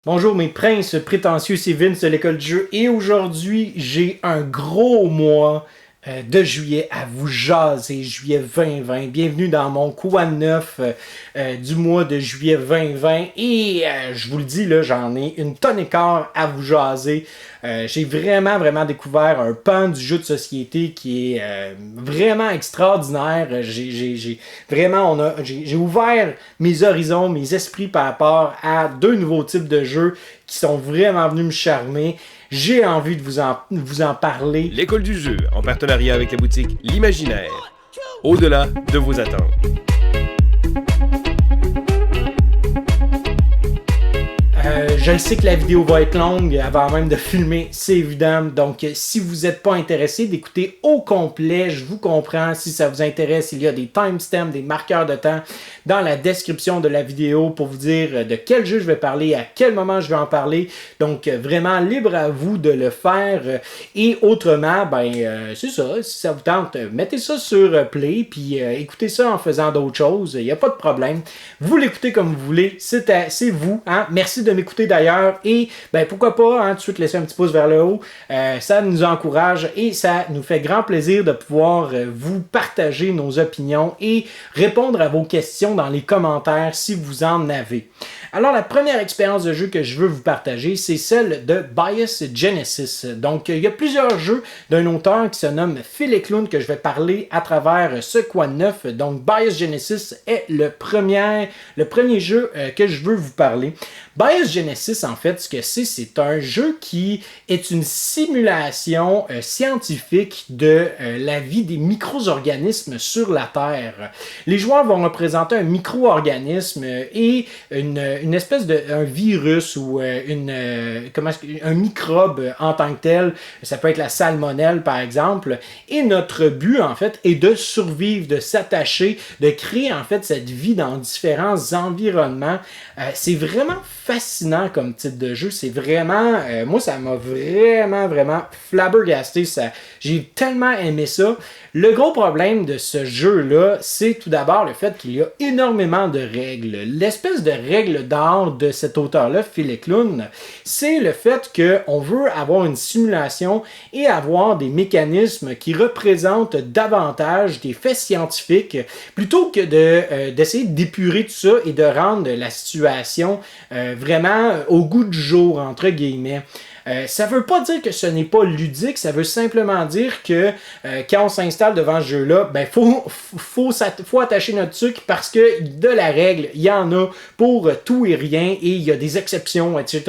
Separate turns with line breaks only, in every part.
Bonjour mes princes prétentieux, c'est Vince de l'école du jeu et aujourd'hui j'ai un gros mois de juillet à vous jaser, juillet 2020. Bienvenue dans mon quoi de neuf du mois de juillet 2020 et je vous le dis là, j'en ai une tonne et quart à vous jaser. J'ai vraiment découvert un pan du jeu de société qui est vraiment extraordinaire. J'ai ouvert mes horizons, mes esprits par rapport à deux nouveaux types de jeux qui sont vraiment venus me charmer. J'ai envie de vous en parler.
L'école du jeu, en partenariat avec la boutique L'Imaginaire. Au-delà de vos attentes.
Je le sais que la vidéo va être longue avant même de filmer, c'est évident. Donc, si vous n'êtes pas intéressé d'écouter au complet, je vous comprends. Si ça vous intéresse, il y a des timestamps, des marqueurs de temps dans la description de la vidéo pour vous dire de quel jeu je vais parler, à quel moment je vais en parler. Donc, vraiment libre à vous de le faire. Et autrement, c'est ça. Si ça vous tente, mettez ça sur Play, puis écoutez ça en faisant d'autres choses. Il n'y a pas de problème. Vous l'écoutez comme vous voulez. C'est vous. Hein? Merci de m'écouter d'ailleurs et pourquoi pas tout de suite laisser un petit pouce vers le haut, ça nous encourage et ça nous fait grand plaisir de pouvoir vous partager nos opinions et répondre à vos questions dans les commentaires si vous en avez. Alors la première expérience de jeu que je veux vous partager, c'est celle de Bias Genesis. Donc il y a plusieurs jeux d'un auteur qui se nomme Phil Eklund que je vais parler à travers ce quoi de neuf. Donc Bias Genesis est le premier jeu que je veux vous parler. Bias Genesis, en fait, ce que c'est un jeu qui est une simulation scientifique de la vie des micro-organismes sur la Terre. Les joueurs vont représenter un micro-organisme et une espèce de un virus ou un microbe en tant que tel. Ça peut être la salmonelle, par exemple. Et notre but, en fait, est de survivre, de s'attacher, de créer, en fait, cette vie dans différents environnements. C'est vraiment fascinant comme type de jeu. C'est vraiment... moi, ça m'a vraiment flabbergasté. J'ai tellement aimé ça. Le gros problème de ce jeu-là, c'est tout d'abord le fait qu'il y a énormément de règles. L'espèce de règle d'art de cet auteur-là, Phil Eklund, c'est le fait qu'on veut avoir une simulation et avoir des mécanismes qui représentent davantage des faits scientifiques plutôt que d'essayer d'épurer tout ça et de rendre la situation vraiment au goût du jour, entre guillemets. Ça veut pas dire que ce n'est pas ludique, ça veut simplement dire que quand on s'installe devant ce jeu-là, faut attacher notre sucre parce que de la règle, il y en a pour tout et rien et il y a des exceptions, etc.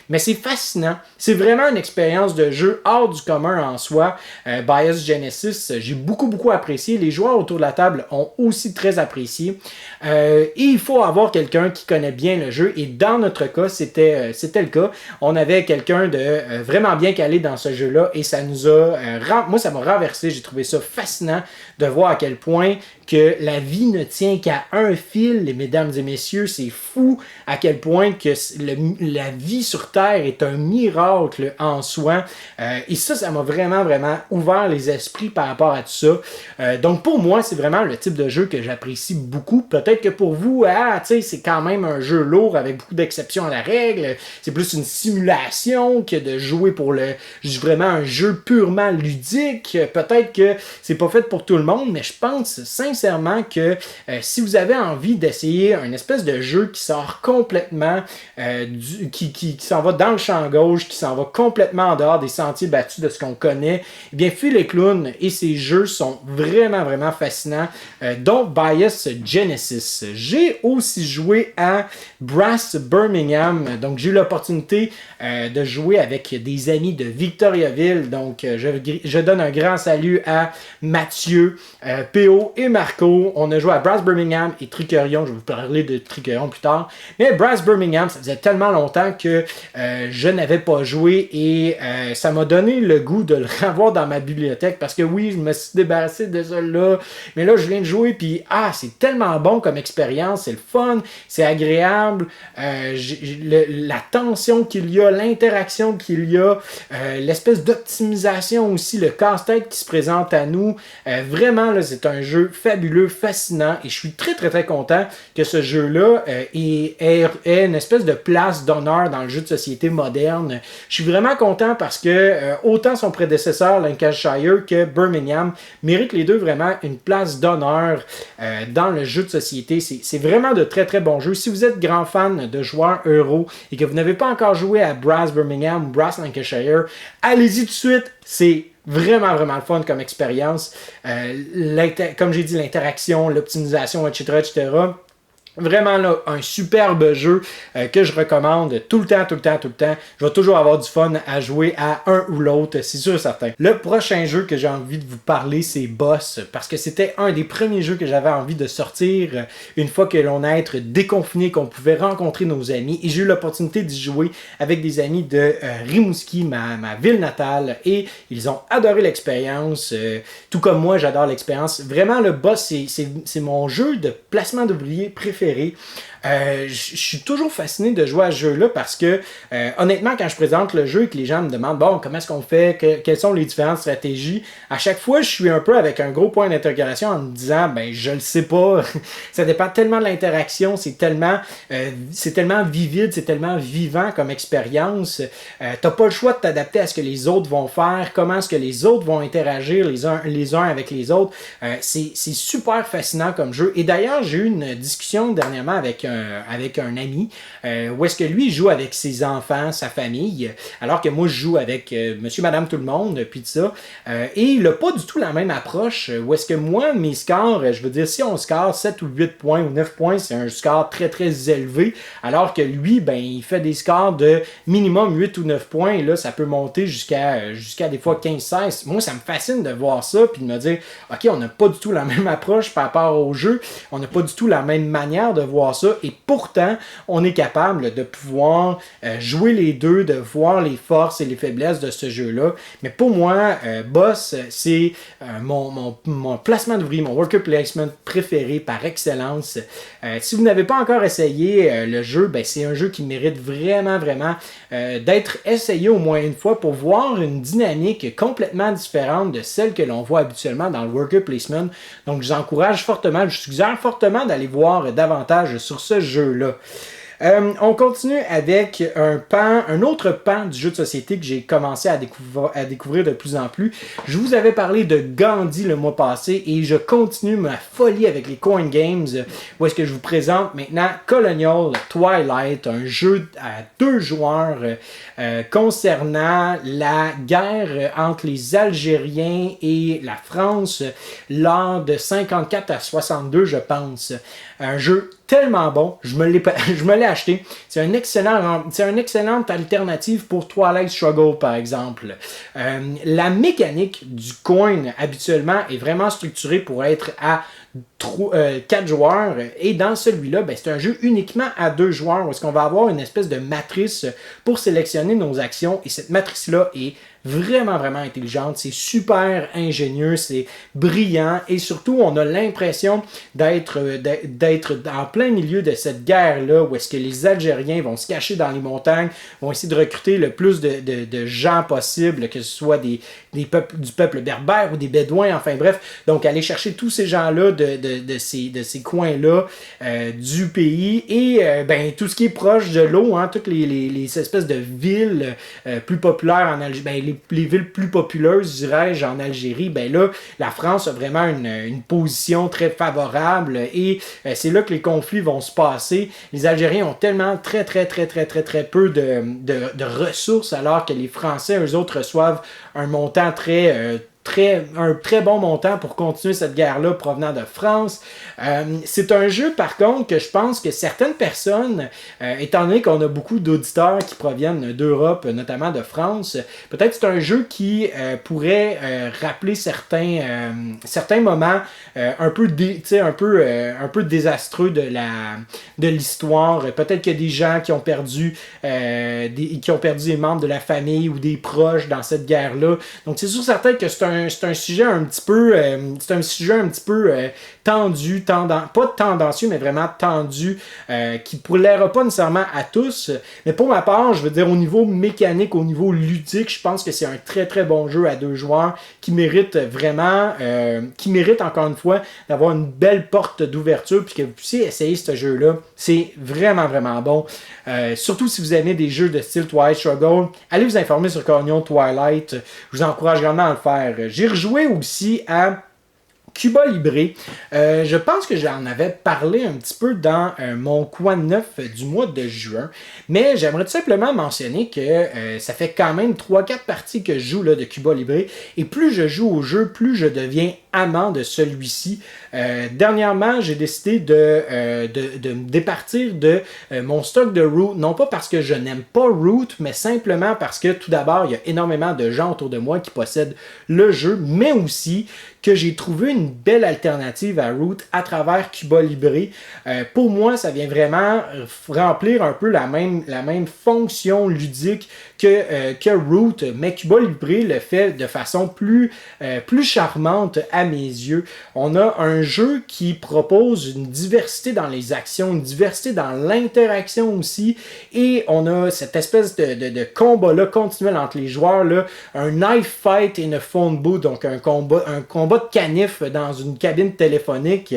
Mais c'est fascinant. C'est vraiment une expérience de jeu hors du commun en soi. Bias Genesis, j'ai beaucoup apprécié. Les joueurs autour de la table ont aussi très apprécié. Et il faut avoir quelqu'un qui connaît bien le jeu et dans notre cas, c'était le cas. On avait quelqu'un de vraiment bien calé dans ce jeu-là et ça nous a... moi, ça m'a renversé. J'ai trouvé ça fascinant de voir à quel point que la vie ne tient qu'à un fil, mesdames et messieurs. C'est fou à quel point que la vie sur Terre est un miracle en soi. Et ça m'a vraiment ouvert les esprits par rapport à tout ça. Donc pour moi, c'est vraiment le type de jeu que j'apprécie beaucoup. Peut-être que pour vous, c'est quand même un jeu lourd avec beaucoup d'exceptions à la règle. C'est plus une simulation que de jouer pour vraiment un jeu purement ludique. Peut-être que c'est pas fait pour tout le monde, mais je pense sincèrement que si vous avez envie d'essayer un espèce de jeu qui sort complètement, qui s'en va dans le champ gauche, qui s'en va complètement en dehors des sentiers battus de ce qu'on connaît, eh bien Phil Eklund et ses jeux sont vraiment fascinants, dont Bias Genesis. J'ai aussi joué à Brass Birmingham, donc j'ai eu l'opportunité de jouer avec des amis de Victoriaville, donc je donne un grand salut à Mathieu, PO et Marco. On a joué à Brass Birmingham et Tricorion. Je vais vous parler de Tricorion plus tard. Mais Brass Birmingham, ça faisait tellement longtemps que je n'avais pas joué et ça m'a donné le goût de le revoir dans ma bibliothèque parce que oui, je me suis débarrassé de ça là. Mais là, je viens de jouer puis c'est tellement bon comme expérience. C'est le fun, c'est agréable. La tension qu'il y a, l'interaction l'interaction qu'il y a, l'espèce d'optimisation aussi, le casse-tête qui se présente à nous. Vraiment, là, c'est un jeu fabuleux, fascinant, et je suis très très très content que ce jeu-là ait une espèce de place d'honneur dans le jeu de société moderne. Je suis vraiment content parce que autant son prédécesseur, Lancashire, que Birmingham méritent les deux vraiment une place d'honneur dans le jeu de société. C'est vraiment de très très bons jeux. Si vous êtes grand fan de joueurs euro et que vous n'avez pas encore joué à Brass Birmingham ou Brass Lancashire, allez-y tout de suite. C'est vraiment, vraiment le fun comme expérience. Comme j'ai dit, l'interaction, l'optimisation, etc., etc. Vraiment là, un superbe jeu que je recommande tout le temps. Je vais toujours avoir du fun à jouer à un ou l'autre, c'est sûr et certain. Le prochain jeu que j'ai envie de vous parler, c'est Boss, parce que c'était un des premiers jeux que j'avais envie de sortir une fois que l'on a été déconfiné, qu'on pouvait rencontrer nos amis. Et j'ai eu l'opportunité d'y jouer avec des amis de Rimouski, ma ville natale, et ils ont adoré l'expérience. Tout comme moi, j'adore l'expérience. Vraiment, le Boss, c'est mon jeu de placement d'ouvriers préféré. Je suis toujours fasciné de jouer à ce jeu-là parce que, honnêtement, quand je présente le jeu et que les gens me demandent, bon, comment est-ce qu'on fait, quelles sont les différentes stratégies, à chaque fois, je suis un peu avec un gros point d'interrogation en me disant, ben, je le sais pas. Ça dépend tellement de l'interaction, c'est tellement vivide, c'est tellement vivant comme expérience. T'as pas le choix de t'adapter à ce que les autres vont faire, comment est-ce que les autres vont interagir les uns avec les autres. C'est super fascinant comme jeu. Et d'ailleurs, j'ai eu une discussion dernièrement avec un ami, où est-ce que lui, il joue avec ses enfants, sa famille, alors que moi, je joue avec monsieur, madame, tout le monde, puis tout ça. Et il n'a pas du tout la même approche, où est-ce que moi, mes scores, je veux dire, si on score 7 ou 8 points ou 9 points, c'est un score très, très élevé, alors que lui, ben, il fait des scores de minimum 8 ou 9 points, et là, ça peut monter jusqu'à des fois 15-16. Moi, ça me fascine de voir ça, puis de me dire, OK, on n'a pas du tout la même approche par rapport au jeu, on n'a pas du tout la même manière de voir ça, et pourtant, on est capable de pouvoir jouer les deux, de voir les forces et les faiblesses de ce jeu-là. Mais pour moi, Boss, c'est mon placement d'ouvrier, mon worker placement préféré par excellence. Si vous n'avez pas encore essayé le jeu, ben, c'est un jeu qui mérite vraiment, vraiment d'être essayé au moins une fois pour voir une dynamique complètement différente de celle que l'on voit habituellement dans le worker placement. Donc, je vous encourage fortement, je suggère fortement d'aller voir davantage sur ce jeu-là. On continue avec un autre pan du jeu de société que j'ai commencé à découvrir de plus en plus. Je vous avais parlé de Gandhi le mois passé et je continue ma folie avec les Coin Games, où est-ce que je vous présente maintenant Colonial Twilight, un jeu à 2 joueurs concernant la guerre entre les Algériens et la France lors de 54 à 62, je pense. Un jeu tellement bon, je me l'ai acheté. C'est une excellente alternative pour Twilight Struggle, par exemple. La mécanique du coin, habituellement, est vraiment structurée pour être à 4 joueurs, et dans celui-là, ben, c'est un jeu uniquement à 2 joueurs où est-ce qu'on va avoir une espèce de matrice pour sélectionner nos actions, et cette matrice-là est vraiment, vraiment intelligente, c'est super ingénieux, c'est brillant, et surtout, on a l'impression d'être en plein milieu de cette guerre-là, où est-ce que les Algériens vont se cacher dans les montagnes, vont essayer de recruter le plus de gens possible, que ce soit du peuple berbère ou des bédouins, enfin bref, donc aller chercher tous ces gens-là de ces coins-là du pays, et ben, tout ce qui est proche de l'eau, hein, toutes les espèces de villes plus populaires en Algérie, ben, les villes plus populeuses, dirais-je, en Algérie, ben là, la France a vraiment une position très favorable, et c'est là que les conflits vont se passer. Les Algériens ont tellement très peu de ressources, alors que les Français, eux autres, reçoivent un montant un très bon montant pour continuer cette guerre-là provenant de France. C'est un jeu, par contre, que je pense que certaines personnes, étant donné qu'on a beaucoup d'auditeurs qui proviennent d'Europe, notamment de France, peut-être c'est un jeu qui pourrait rappeler certains moments un peu désastreux de l'histoire. Peut-être qu'il y a des gens qui ont perdu des membres de la famille ou des proches dans cette guerre-là. Donc c'est sûr certain que c'est un c'est un sujet un petit peu, tendu, pas tendancieux, mais vraiment tendu, qui ne plaira pas nécessairement à tous. Mais pour ma part, je veux dire, au niveau mécanique, au niveau ludique, je pense que c'est un très très bon jeu à 2 joueurs qui mérite vraiment, qui mérite encore une fois d'avoir une belle porte d'ouverture, puis que vous puissiez essayer ce jeu-là. C'est vraiment vraiment bon. Surtout si vous aimez des jeux de style Twilight Struggle, allez vous informer sur Canyon Twilight. Je vous encourage grandement à le faire. J'ai rejoué aussi à Cuba Libre. Je pense que j'en avais parlé un petit peu dans mon coin neuf du mois de juin, mais j'aimerais tout simplement mentionner que ça fait quand même 3-4 parties que je joue là, de Cuba Libre, et plus je joue au jeu, plus je deviens amant de celui-ci. Dernièrement, j'ai décidé de me départir de mon stock de Root, non pas parce que je n'aime pas Root, mais simplement parce que tout d'abord, il y a énormément de gens autour de moi qui possèdent le jeu, mais aussi que j'ai trouvé une belle alternative à Root à travers Cuba Libre. Pour moi, ça vient vraiment remplir un peu la même fonction ludique que Root, mais Cuba Libre le fait de façon plus charmante à mes yeux. On a un jeu qui propose une diversité dans les actions, une diversité dans l'interaction aussi, et on a cette espèce de combat-là continuel entre les joueurs, là, un knife fight et une phone booth, donc un combat de canif dans une cabine téléphonique.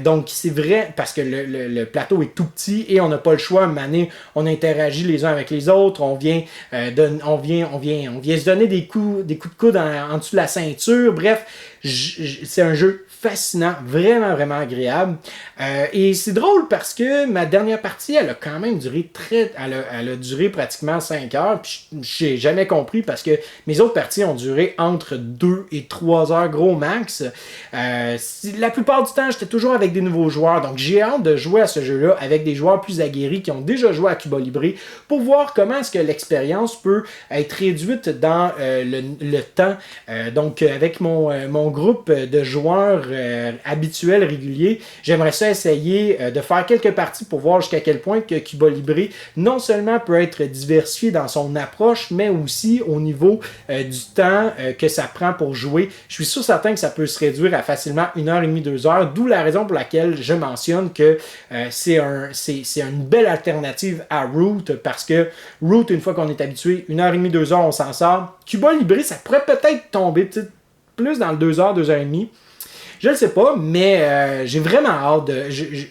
Donc c'est vrai, parce que le plateau est tout petit et on n'a pas le choix. À un moment donné, on interagit les uns avec les autres, on vient se donner des coups de coude en dessous de la ceinture. Bref, c'est un jeu fascinant, vraiment, vraiment agréable. Et c'est drôle parce que ma dernière partie, elle a quand même duré elle a duré pratiquement 5 heures. Puis j'ai jamais compris parce que mes autres parties ont duré entre 2 et 3 heures gros max. La plupart du temps, j'étais toujours avec des nouveaux joueurs. Donc j'ai hâte de jouer à ce jeu-là avec des joueurs plus aguerris qui ont déjà joué à Cuba Libre pour voir comment est-ce que l'expérience peut être réduite dans le temps. Donc avec mon groupe de joueurs habituels, réguliers, j'aimerais ça essayer de faire quelques parties pour voir jusqu'à quel point que Cuba Libre non seulement peut être diversifié dans son approche, mais aussi au niveau du temps que ça prend pour jouer. Je suis sûr certain que ça peut se réduire à facilement 1h30, 2 heures, d'où la raison pour laquelle je mentionne que c'est une belle alternative à Root, parce que Root, une fois qu'on est habitué, 1h30, 2 heures, on s'en sort. Cuba Libre, ça pourrait peut-être tomber plus dans le 2 heures, 2h30. Je ne sais pas, mais j'ai vraiment hâte.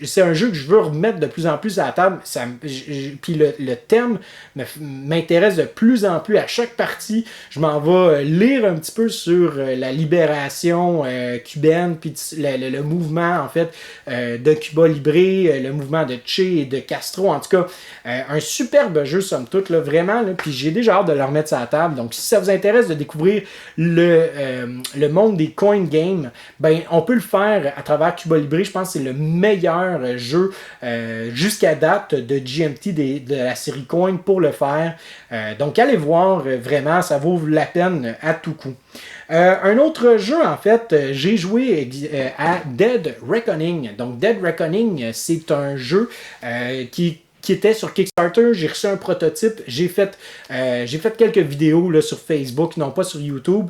C'est un jeu que je veux remettre de plus en plus à la table. Puis le thème m'intéresse de plus en plus à chaque partie. Je m'en vais lire un petit peu sur la libération cubaine, puis le mouvement en fait de Cuba Libre, le mouvement de Che et de Castro. En tout cas, un superbe jeu somme toute, là, vraiment. Là, puis j'ai déjà hâte de le remettre à la table. Donc si ça vous intéresse de découvrir le monde des coin games, ben on peut le faire à travers Cuba Libre. Je pense que c'est le meilleur jeu jusqu'à date de GMT de la série Coin pour le faire. Donc allez voir, vraiment, ça vaut la peine à tout coup. Un autre jeu, en fait, j'ai joué à Dead Reckoning. Donc Dead Reckoning, c'est un jeu qui était sur Kickstarter. J'ai reçu un prototype. J'ai fait quelques vidéos là, sur Facebook, non pas sur YouTube.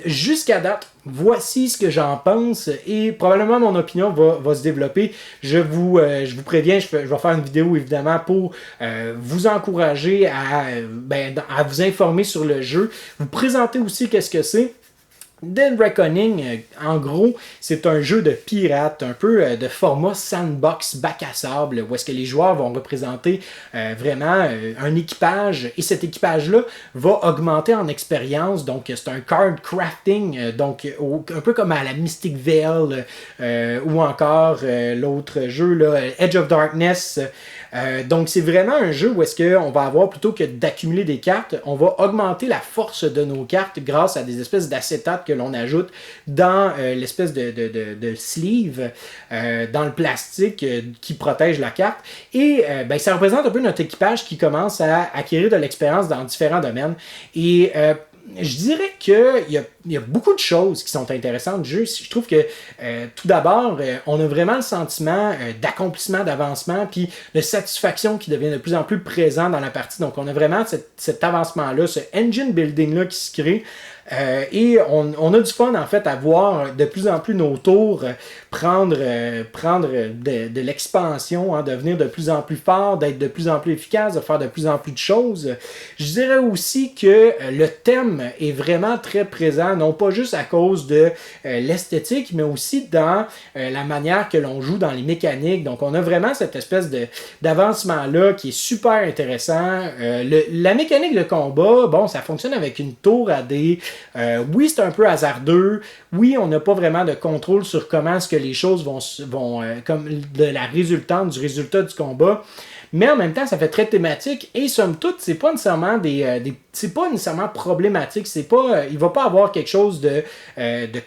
Jusqu'à date, voici ce que j'en pense et probablement mon opinion va se développer. Je vous préviens, je vais faire une vidéo évidemment pour vous encourager à vous informer sur le jeu, vous présenter aussi qu'est-ce que c'est. Dead Reckoning, en gros, c'est un jeu de pirate, un peu de format sandbox bac à sable, où est-ce que les joueurs vont représenter vraiment un équipage, et cet équipage-là va augmenter en expérience, donc c'est un card crafting, donc un peu comme à la Mystic Vale, ou encore l'autre jeu, là, Edge of Darkness. Donc c'est vraiment un jeu où est-ce qu'on va avoir, plutôt que d'accumuler des cartes, on va augmenter la force de nos cartes grâce à des espèces d'acétate que l'on ajoute dans l'espèce de sleeve, dans le plastique qui protège la carte. Et ça représente un peu notre équipage qui commence à acquérir de l'expérience dans différents domaines. Et je dirais qu'il y a beaucoup de choses qui sont intéressantes du jeu. Je trouve que tout d'abord, on a vraiment le sentiment d'accomplissement, d'avancement, puis de satisfaction qui devient de plus en plus présent dans la partie. Donc on a vraiment cet avancement-là, ce engine building-là qui se crée. Et on a du fun, en fait, à voir de plus en plus nos tours prendre de l'expansion, hein, devenir de plus en plus fort, d'être de plus en plus efficace, de faire de plus en plus de choses. Je dirais aussi que le thème est vraiment très présent, non pas juste à cause de l'esthétique, mais aussi dans la manière que l'on joue dans les mécaniques. Donc, on a vraiment cette espèce d'avancement-là qui est super intéressant. La mécanique de combat, bon, ça fonctionne avec une tour à dés. Oui, c'est un peu hasardeux. Oui, on n'a pas vraiment de contrôle sur comment est-ce que les choses vont comme de la résultante du résultat du combat. Mais en même temps, ça fait très thématique et somme toute, c'est pas nécessairement c'est pas nécessairement problématique. C'est pas, il va pas avoir quelque chose de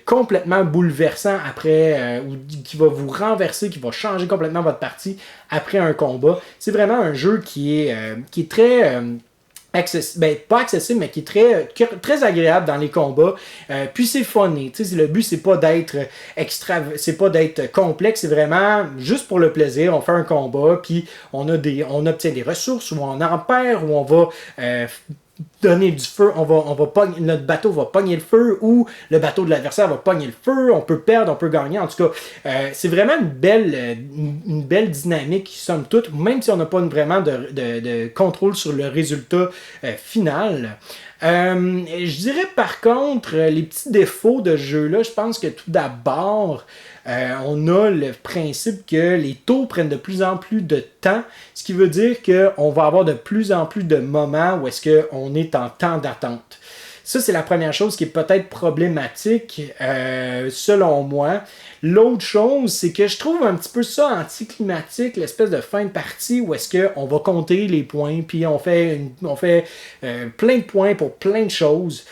complètement bouleversant après ou qui va vous renverser, qui va changer complètement votre partie après un combat. C'est vraiment un jeu qui est très pas accessible, mais qui est très agréable dans les combats. Puis c'est funny. Le but, c'est pas d'être complexe, c'est vraiment juste pour le plaisir. On fait un combat, puis on obtient des ressources, ou on en perd, ou on va donner du feu, notre bateau va pogner le feu, ou le bateau de l'adversaire va pogner le feu, on peut perdre, on peut gagner. En tout cas, c'est vraiment une belle dynamique, somme toute, même si on n'a pas vraiment de contrôle sur le résultat final. Je dirais par contre, les petits défauts de ce jeu-là, je pense que tout d'abord, on a le principe que les tours prennent de plus en plus de temps, ce qui veut dire qu'on va avoir de plus en plus de moments où est-ce qu'on est en temps d'attente. Ça, c'est la première chose qui est peut-être problématique, selon moi. L'autre chose, c'est que je trouve un petit peu ça anticlimatique, l'espèce de fin de partie où est-ce qu'on va compter les points, puis on fait plein de points pour plein de choses.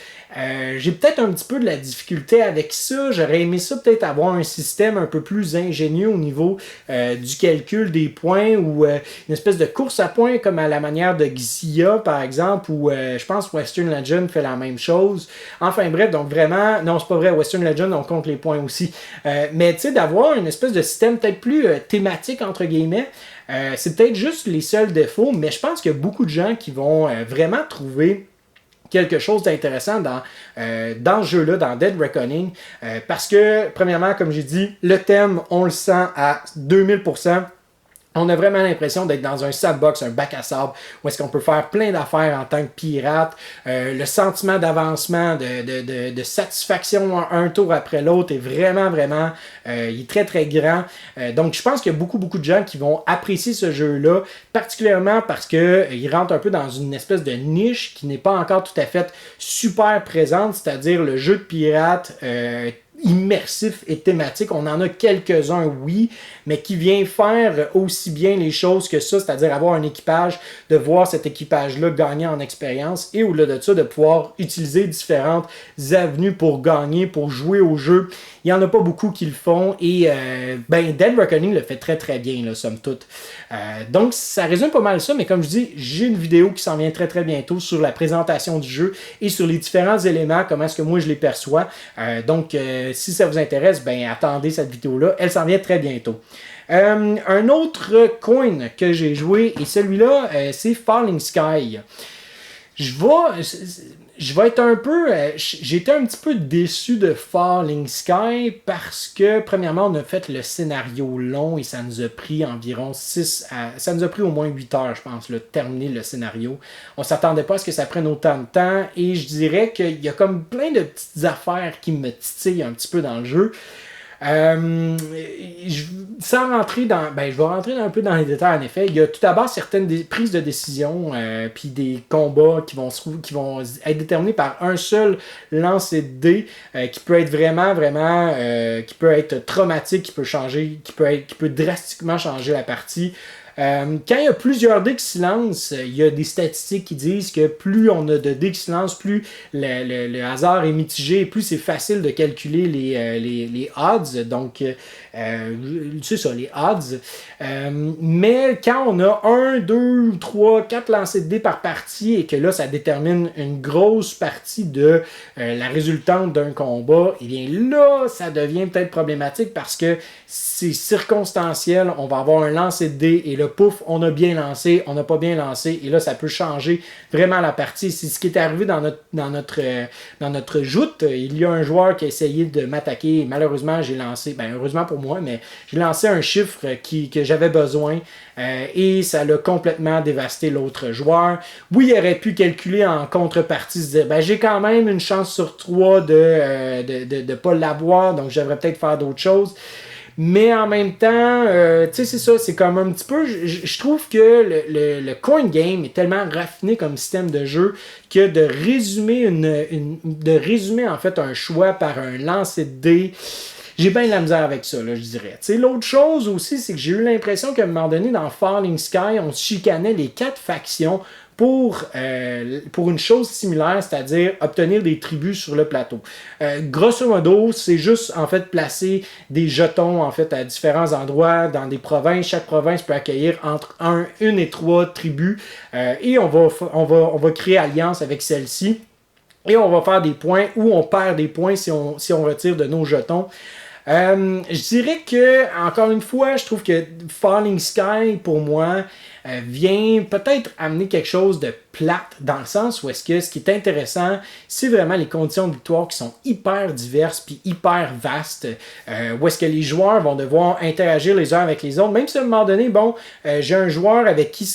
J'ai peut-être un petit peu de la difficulté avec ça. J'aurais aimé ça peut-être avoir un système un peu plus ingénieux au niveau du calcul des points ou une espèce de course à points comme à la manière de Xia par exemple ou je pense Western Legend fait la même chose. Enfin bref, donc vraiment, non c'est pas vrai, Western Legend on compte les points aussi. Mais tu sais d'avoir une espèce de système peut-être plus thématique entre guillemets, c'est peut-être juste les seuls défauts, mais je pense qu'il y a beaucoup de gens qui vont vraiment trouver quelque chose d'intéressant dans ce jeu-là, dans Dead Reckoning, parce que, premièrement, comme j'ai dit, le thème, on le sent à 2000%. On a vraiment l'impression d'être dans un sandbox, un bac à sable, où est-ce qu'on peut faire plein d'affaires en tant que pirate. Le sentiment d'avancement, de satisfaction un tour après l'autre est vraiment, il est très, très grand. Donc, je pense qu'il y a beaucoup de gens qui vont apprécier ce jeu-là, particulièrement parce qu'il rentre un peu dans une espèce de niche qui n'est pas encore tout à fait super présente, c'est-à-dire le jeu de pirate immersif et thématique. On en a quelques-uns, oui, mais qui vient faire aussi bien les choses que ça, c'est-à-dire avoir un équipage, de voir cet équipage-là gagner en expérience et au-delà de ça, de pouvoir utiliser différentes avenues pour gagner, pour jouer au jeu. Il n'y en a pas beaucoup qui le font et Dead Reckoning le fait très très bien, là, somme toute. Donc ça résume pas mal ça, mais comme je dis, j'ai une vidéo qui s'en vient très très bientôt sur la présentation du jeu et sur les différents éléments, comment est-ce que moi je les perçois. Donc si ça vous intéresse, attendez cette vidéo-là, elle s'en vient très bientôt. Un autre coin que j'ai joué, et celui-là, c'est Falling Sky. Je vais être un peu... j'ai été un petit peu déçu de Falling Sky parce que, premièrement, on a fait le scénario long et ça nous a pris environ ça nous a pris au moins 8 heures, je pense, de terminer le scénario. On s'attendait pas à ce que ça prenne autant de temps et je dirais qu'il y a comme plein de petites affaires qui me titillent un petit peu dans le jeu. Sans rentrer dans... je vais rentrer un peu dans les détails en effet. Il y a tout d'abord certaines prises de décision puis des combats qui vont être déterminés par un seul lancer de dés qui peut être vraiment qui peut être traumatique, qui peut drastiquement changer la partie. Quand il y a plusieurs dés qui se lancent, il y a des statistiques qui disent que plus on a de dés qui se lancent, plus le hasard est mitigé, plus c'est facile de calculer les odds. Donc, c'est ça, les odds. Mais quand on a 1, 2, 3, 4 lancers de dés par partie et que là, ça détermine une grosse partie de la résultante d'un combat, et bien là, ça devient peut-être problématique parce que c'est circonstanciel. On va avoir un lancer de dés et là, pouf, on a bien lancé, on n'a pas bien lancé, et là, ça peut changer vraiment la partie. C'est ce qui est arrivé dans notre joute. Il y a un joueur qui a essayé de m'attaquer, et malheureusement, j'ai lancé, heureusement pour moi, mais j'ai lancé un chiffre que j'avais besoin, et ça l'a complètement dévasté l'autre joueur. Oui, il aurait pu calculer en contrepartie, se dire, j'ai quand même une chance sur 3 de pas l'avoir, donc je devrais peut-être faire d'autres choses. Mais en même temps, tu sais, c'est ça, c'est comme un petit peu... Je trouve que le coin game est tellement raffiné comme système de jeu que de résumer en fait un choix par un lancer de dés, j'ai bien de la misère avec ça, là, je dirais. Tu sais, l'autre chose aussi, c'est que j'ai eu l'impression qu'à un moment donné, dans Falling Sky, on se chicanait les 4 factions pour une chose similaire, c'est-à-dire obtenir des tribus sur le plateau. Grosso modo, c'est juste en fait placer des jetons en fait à différents endroits dans des provinces. Chaque province peut accueillir entre 1 et 3 tribus et on va créer alliance avec celle-ci. Et on va faire des points ou on perd des points si on retire de nos jetons. Je dirais que, encore une fois, je trouve que Falling Sky, pour moi, vient peut-être amener quelque chose de plate, dans le sens où est-ce que ce qui est intéressant, c'est vraiment les conditions de victoire qui sont hyper diverses puis hyper vastes, où est-ce que les joueurs vont devoir interagir les uns avec les autres, même si à un moment donné, j'ai un joueur avec qui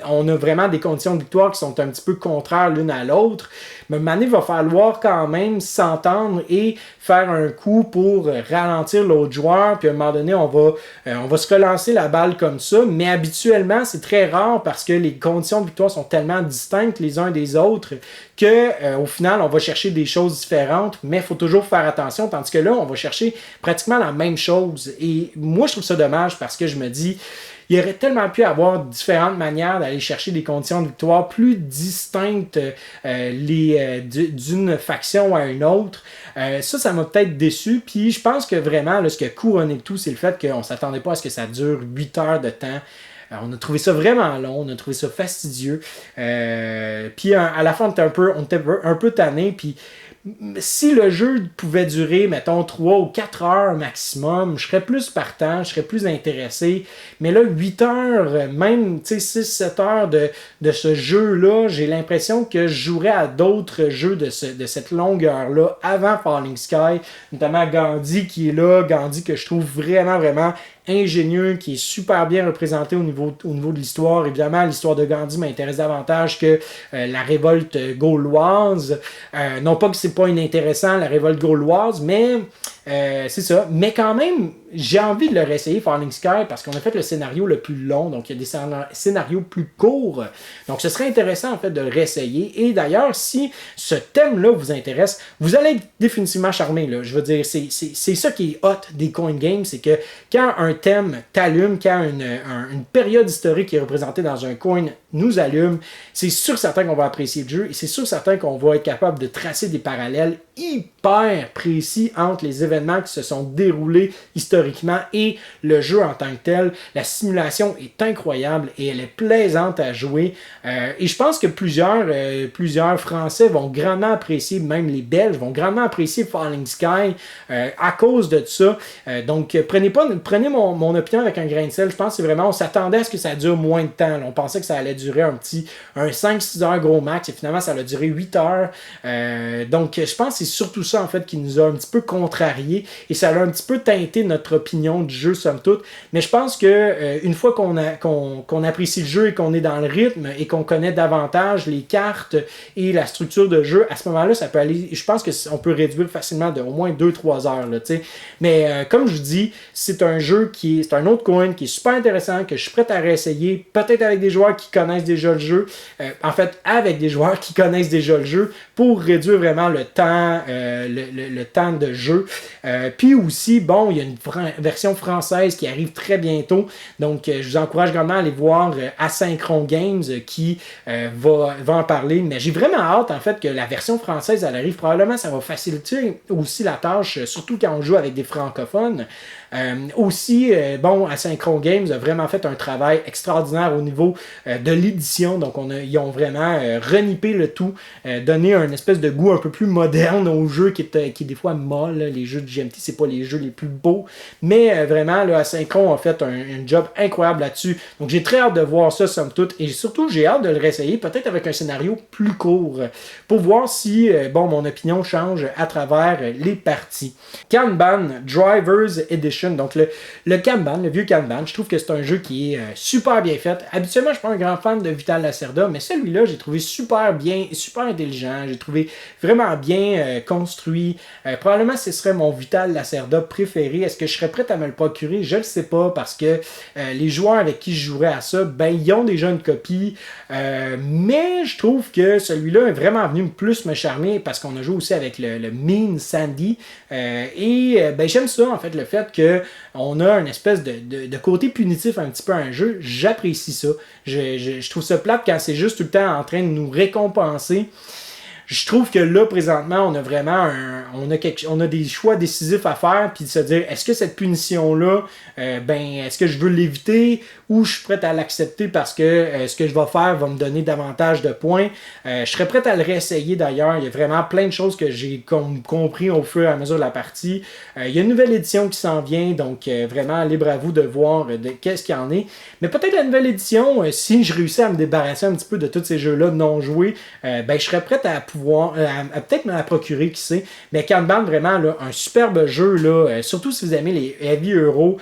on a vraiment des conditions de victoire qui sont un petit peu contraires l'une à l'autre, mais à un moment donné, il va falloir quand même s'entendre et faire un coup pour ralentir l'autre joueur, puis à un moment donné, on va se relancer la balle comme ça, mais habituellement, c'est très rare parce que les conditions de victoire sont tellement distinctes les uns des autres que au final, on va chercher des choses différentes, mais il faut toujours faire attention, tandis que là, on va chercher pratiquement la même chose. Et moi, je trouve ça dommage parce que je me dis, il y aurait tellement pu avoir différentes manières d'aller chercher des conditions de victoire plus distinctes d'une faction à une autre. Ça m'a peut-être déçu. Puis je pense que vraiment, là, ce qui a couronné le tout, c'est le fait qu'on ne s'attendait pas à ce que ça dure 8 heures de temps. On a trouvé ça vraiment long, on a trouvé ça fastidieux. Puis à la fin, on était un peu tanné. Puis si le jeu pouvait durer, mettons, 3 ou 4 heures maximum, je serais plus partant, je serais plus intéressé. Mais là, 8 heures, même 6-7 heures de ce jeu-là, j'ai l'impression que je jouerais à d'autres jeux de cette longueur-là avant Falling Sky, notamment Gandhi qui est là, Gandhi que je trouve vraiment, vraiment ingénieux, qui est super bien représenté au niveau de l'histoire. Évidemment, l'histoire de Gandhi m'intéresse davantage que la révolte gauloise. Non pas que c'est pas inintéressant, la révolte gauloise, mais c'est ça. Mais quand même, j'ai envie de le réessayer, Falling Sky, parce qu'on a fait le scénario le plus long, donc il y a des scénarios plus courts. Donc ce serait intéressant en fait de le réessayer. Et d'ailleurs, si ce thème-là vous intéresse, vous allez être définitivement charmé. Là. Je veux dire, c'est ça qui est hot des coin games, c'est que quand un thème t'allume, quand une période historique qui est représentée dans un coin nous allume, c'est sûr certain qu'on va apprécier le jeu et c'est sûr certain qu'on va être capable de tracer des parallèles hyper précis entre les événements qui se sont déroulés historiquement et le jeu en tant que tel. La simulation est incroyable et elle est plaisante à jouer. Et je pense que plusieurs Français vont grandement apprécier, même les Belges vont grandement apprécier Falling Sky à cause de ça. Donc prenez mon opinion avec un grain de sel. Je pense que c'est vraiment, on s'attendait à ce que ça dure moins de temps. Là. On pensait que ça allait durer un 5-6 heures gros max et finalement ça a duré 8 heures. Donc je pense que c'est surtout ça en fait qui nous a un petit peu contrarié et ça a un petit peu teinté notre opinion du jeu somme toute. Mais je pense que une fois qu'on apprécie le jeu et qu'on est dans le rythme et qu'on connaît davantage les cartes et la structure de jeu, à ce moment-là, ça peut aller. Je pense qu'on peut réduire facilement de au moins 2-3 heures. Là, mais comme je vous dis, c'est un jeu c'est un autre coin qui est super intéressant, que je suis prêt à réessayer, peut-être avec des joueurs qui connaissent déjà le jeu, en fait avec des joueurs qui connaissent déjà le jeu pour réduire vraiment le temps le temps de jeu. Puis aussi, il y a une version française qui arrive très bientôt. Donc, je vous encourage grandement à aller voir Asynchron Games qui va en parler. Mais j'ai vraiment hâte, en fait, que la version française, elle arrive. Probablement, ça va faciliter aussi la tâche, surtout quand on joue avec des francophones. Asynchron Games a vraiment fait un travail extraordinaire au niveau de l'édition. Donc, ils ont vraiment renippé le tout, donné un espèce de goût un peu plus moderne au jeu qui est des fois molle, les jeux jeux de GMT, c'est pas les jeux les plus beaux, mais vraiment, là, Asynchron a fait un job incroyable là-dessus. Donc, j'ai très hâte de voir ça, somme toute, et surtout, j'ai hâte de le réessayer, peut-être avec un scénario plus court, pour voir si, mon opinion change à travers les parties. Kanban Drivers Edition, donc le Kanban, le vieux Kanban, je trouve que c'est un jeu qui est super bien fait. Habituellement, je suis pas un grand fan de Vital Lacerda, mais celui-là, j'ai trouvé super bien, super intelligent, j'ai trouvé vraiment bien construit. Probablement, ce serait mon Vital Lacerda préféré. Est-ce que je serais prêt à me le procurer? Je le sais pas, parce que les joueurs avec qui je jouerais à ça, ils ont déjà une copie, mais je trouve que celui-là est vraiment venu plus me charmer, parce qu'on a joué aussi avec le Mean Sandy, j'aime ça, en fait, le fait qu'on a une espèce de côté punitif un petit peu à un jeu. J'apprécie ça. Je trouve ça plate quand c'est juste tout le temps en train de nous récompenser. Je trouve que là, présentement, on a vraiment on a des choix décisifs à faire, puis de se dire, est-ce que cette punition-là, est-ce que je veux l'éviter ou je suis prêt à l'accepter parce que ce que je vais faire va me donner davantage de points. Je serais prêt à le réessayer d'ailleurs. Il y a vraiment plein de choses que j'ai compris au fur et à mesure de la partie. Il y a une nouvelle édition qui s'en vient, donc vraiment libre à vous de voir qu'est-ce qu'il y en est. Mais peut-être la nouvelle édition, si je réussis à me débarrasser un petit peu de tous ces jeux-là non joués, je serais prêt à pouvoir à peut-être me la procurer, qui sait. Mais Kanban, vraiment, là, un superbe jeu, là, surtout si vous aimez les heavy euro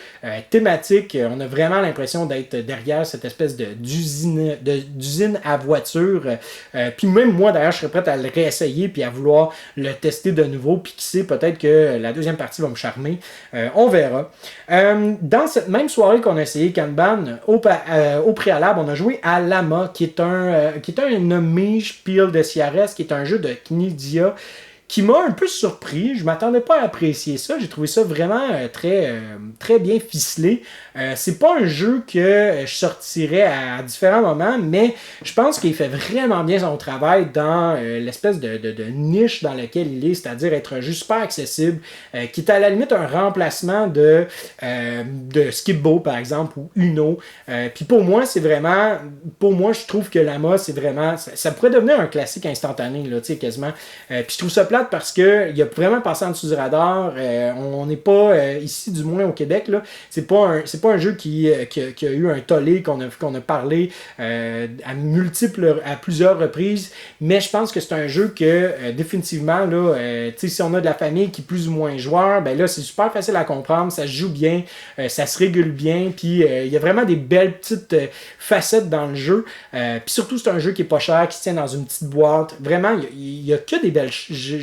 thématiques, on a vraiment l'impression d'être derrière cette espèce d'usine à voiture. Puis même moi, d'ailleurs, je serais prêt à le réessayer puis à vouloir le tester de nouveau. Puis qui sait, peut-être que la deuxième partie va me charmer. On verra. Dans cette même soirée qu'on a essayé Kanban, au préalable, on a joué à Lama, qui est un nommé Spiel des Jahres, qui est un jeu de Knizia, qui m'a un peu surpris. Je ne m'attendais pas à apprécier ça. J'ai trouvé ça vraiment très bien ficelé. C'est pas un jeu que je sortirais à différents moments, mais je pense qu'il fait vraiment bien son travail dans l'espèce de niche dans laquelle il est, c'est-à-dire être un jeu super accessible, qui est à la limite un remplacement de Skip-Bo, par exemple, ou Uno. Puis pour moi, je trouve que Lama, c'est vraiment, ça pourrait devenir un classique instantané, là, quasiment. Puis je trouve ça plate parce qu'il a vraiment passé en dessous du radar. On n'est pas, ici du moins au Québec, là, c'est pas un jeu qui a eu un tollé, qu'on a parlé à plusieurs reprises, mais je pense que c'est un jeu que définitivement, là, si on a de la famille qui est plus ou moins joueur, là, c'est super facile à comprendre, ça se joue bien, ça se régule bien, puis il y a vraiment des belles petites facettes dans le jeu, puis surtout c'est un jeu qui est pas cher, qui se tient dans une petite boîte. Vraiment, il y a que des belles...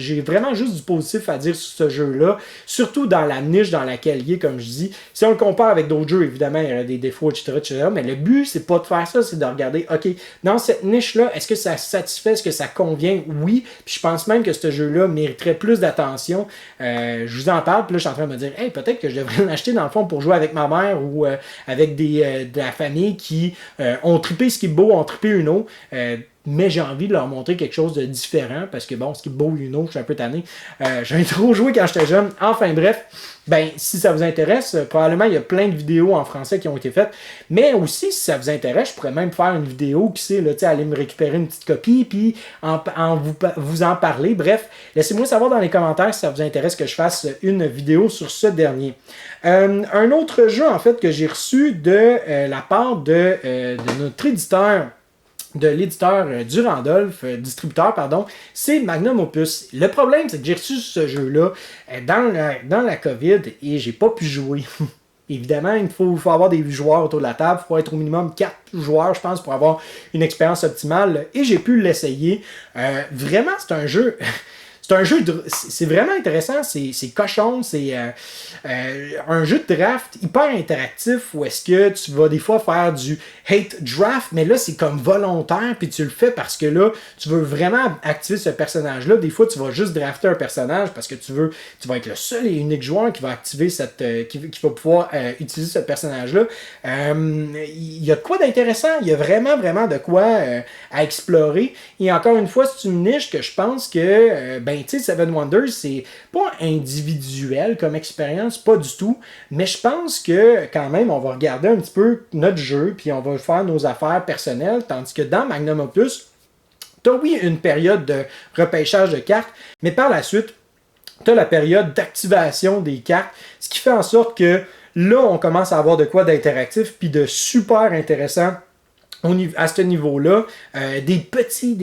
J'ai vraiment juste du positif à dire sur ce jeu-là, surtout dans la niche dans laquelle il est, comme je dis. Si on le compare avec d'autres jeux, évidemment, il y a des défauts, etc., mais le but, c'est pas de faire ça, c'est de regarder, OK, dans cette niche-là, est-ce que ça satisfait, est-ce que ça convient? Oui, puis je pense même que ce jeu-là mériterait plus d'attention. Je vous en parle, puis là, je suis en train de me dire, hey, peut-être que je devrais l'acheter dans le fond pour jouer avec ma mère ou avec de la famille qui ont trippé Skip-Bo, ont trippé Uno. Mais j'ai envie de leur montrer quelque chose de différent parce que bon, Skip-Bo, je suis un peu tanné. J'ai trop joué quand j'étais jeune. Enfin bref, si ça vous intéresse, probablement il y a plein de vidéos en français qui ont été faites. Mais aussi, si ça vous intéresse, je pourrais même faire une vidéo, qui sait, là, aller me récupérer une petite copie puis vous en parler. Bref, laissez-moi savoir dans les commentaires si ça vous intéresse que je fasse une vidéo sur ce dernier. Un autre jeu, en fait, que j'ai reçu de la part de notre éditeur, de l'éditeur Durandolph, distributeur, pardon, c'est Magnum Opus. Le problème, c'est que j'ai reçu ce jeu-là dans la COVID et j'ai pas pu jouer. Évidemment, il faut avoir des joueurs autour de la table. Il faut être au minimum 4 joueurs, je pense, pour avoir une expérience optimale. Et j'ai pu l'essayer. Vraiment, c'est un jeu... C'est vraiment intéressant, c'est cochon, c'est un jeu de draft hyper interactif où est-ce que tu vas des fois faire du hate draft, mais là c'est comme volontaire, puis tu le fais parce que là, tu veux vraiment activer ce personnage-là. Des fois, tu vas juste drafter un personnage parce que tu vas être le seul et unique joueur qui va activer qui va pouvoir utiliser ce personnage-là. Il y a de quoi d'intéressant, il y a vraiment, vraiment de quoi à explorer. Et encore une fois, c'est une niche que je pense que tu sais, Seven Wonders, c'est pas individuel comme expérience, pas du tout, mais je pense que quand même, on va regarder un petit peu notre jeu, puis on va faire nos affaires personnelles, tandis que dans Magnum Opus, t'as oui une période de repêchage de cartes, mais par la suite, tu as la période d'activation des cartes, ce qui fait en sorte que là, on commence à avoir de quoi d'interactif puis de super intéressant à ce niveau-là, des petits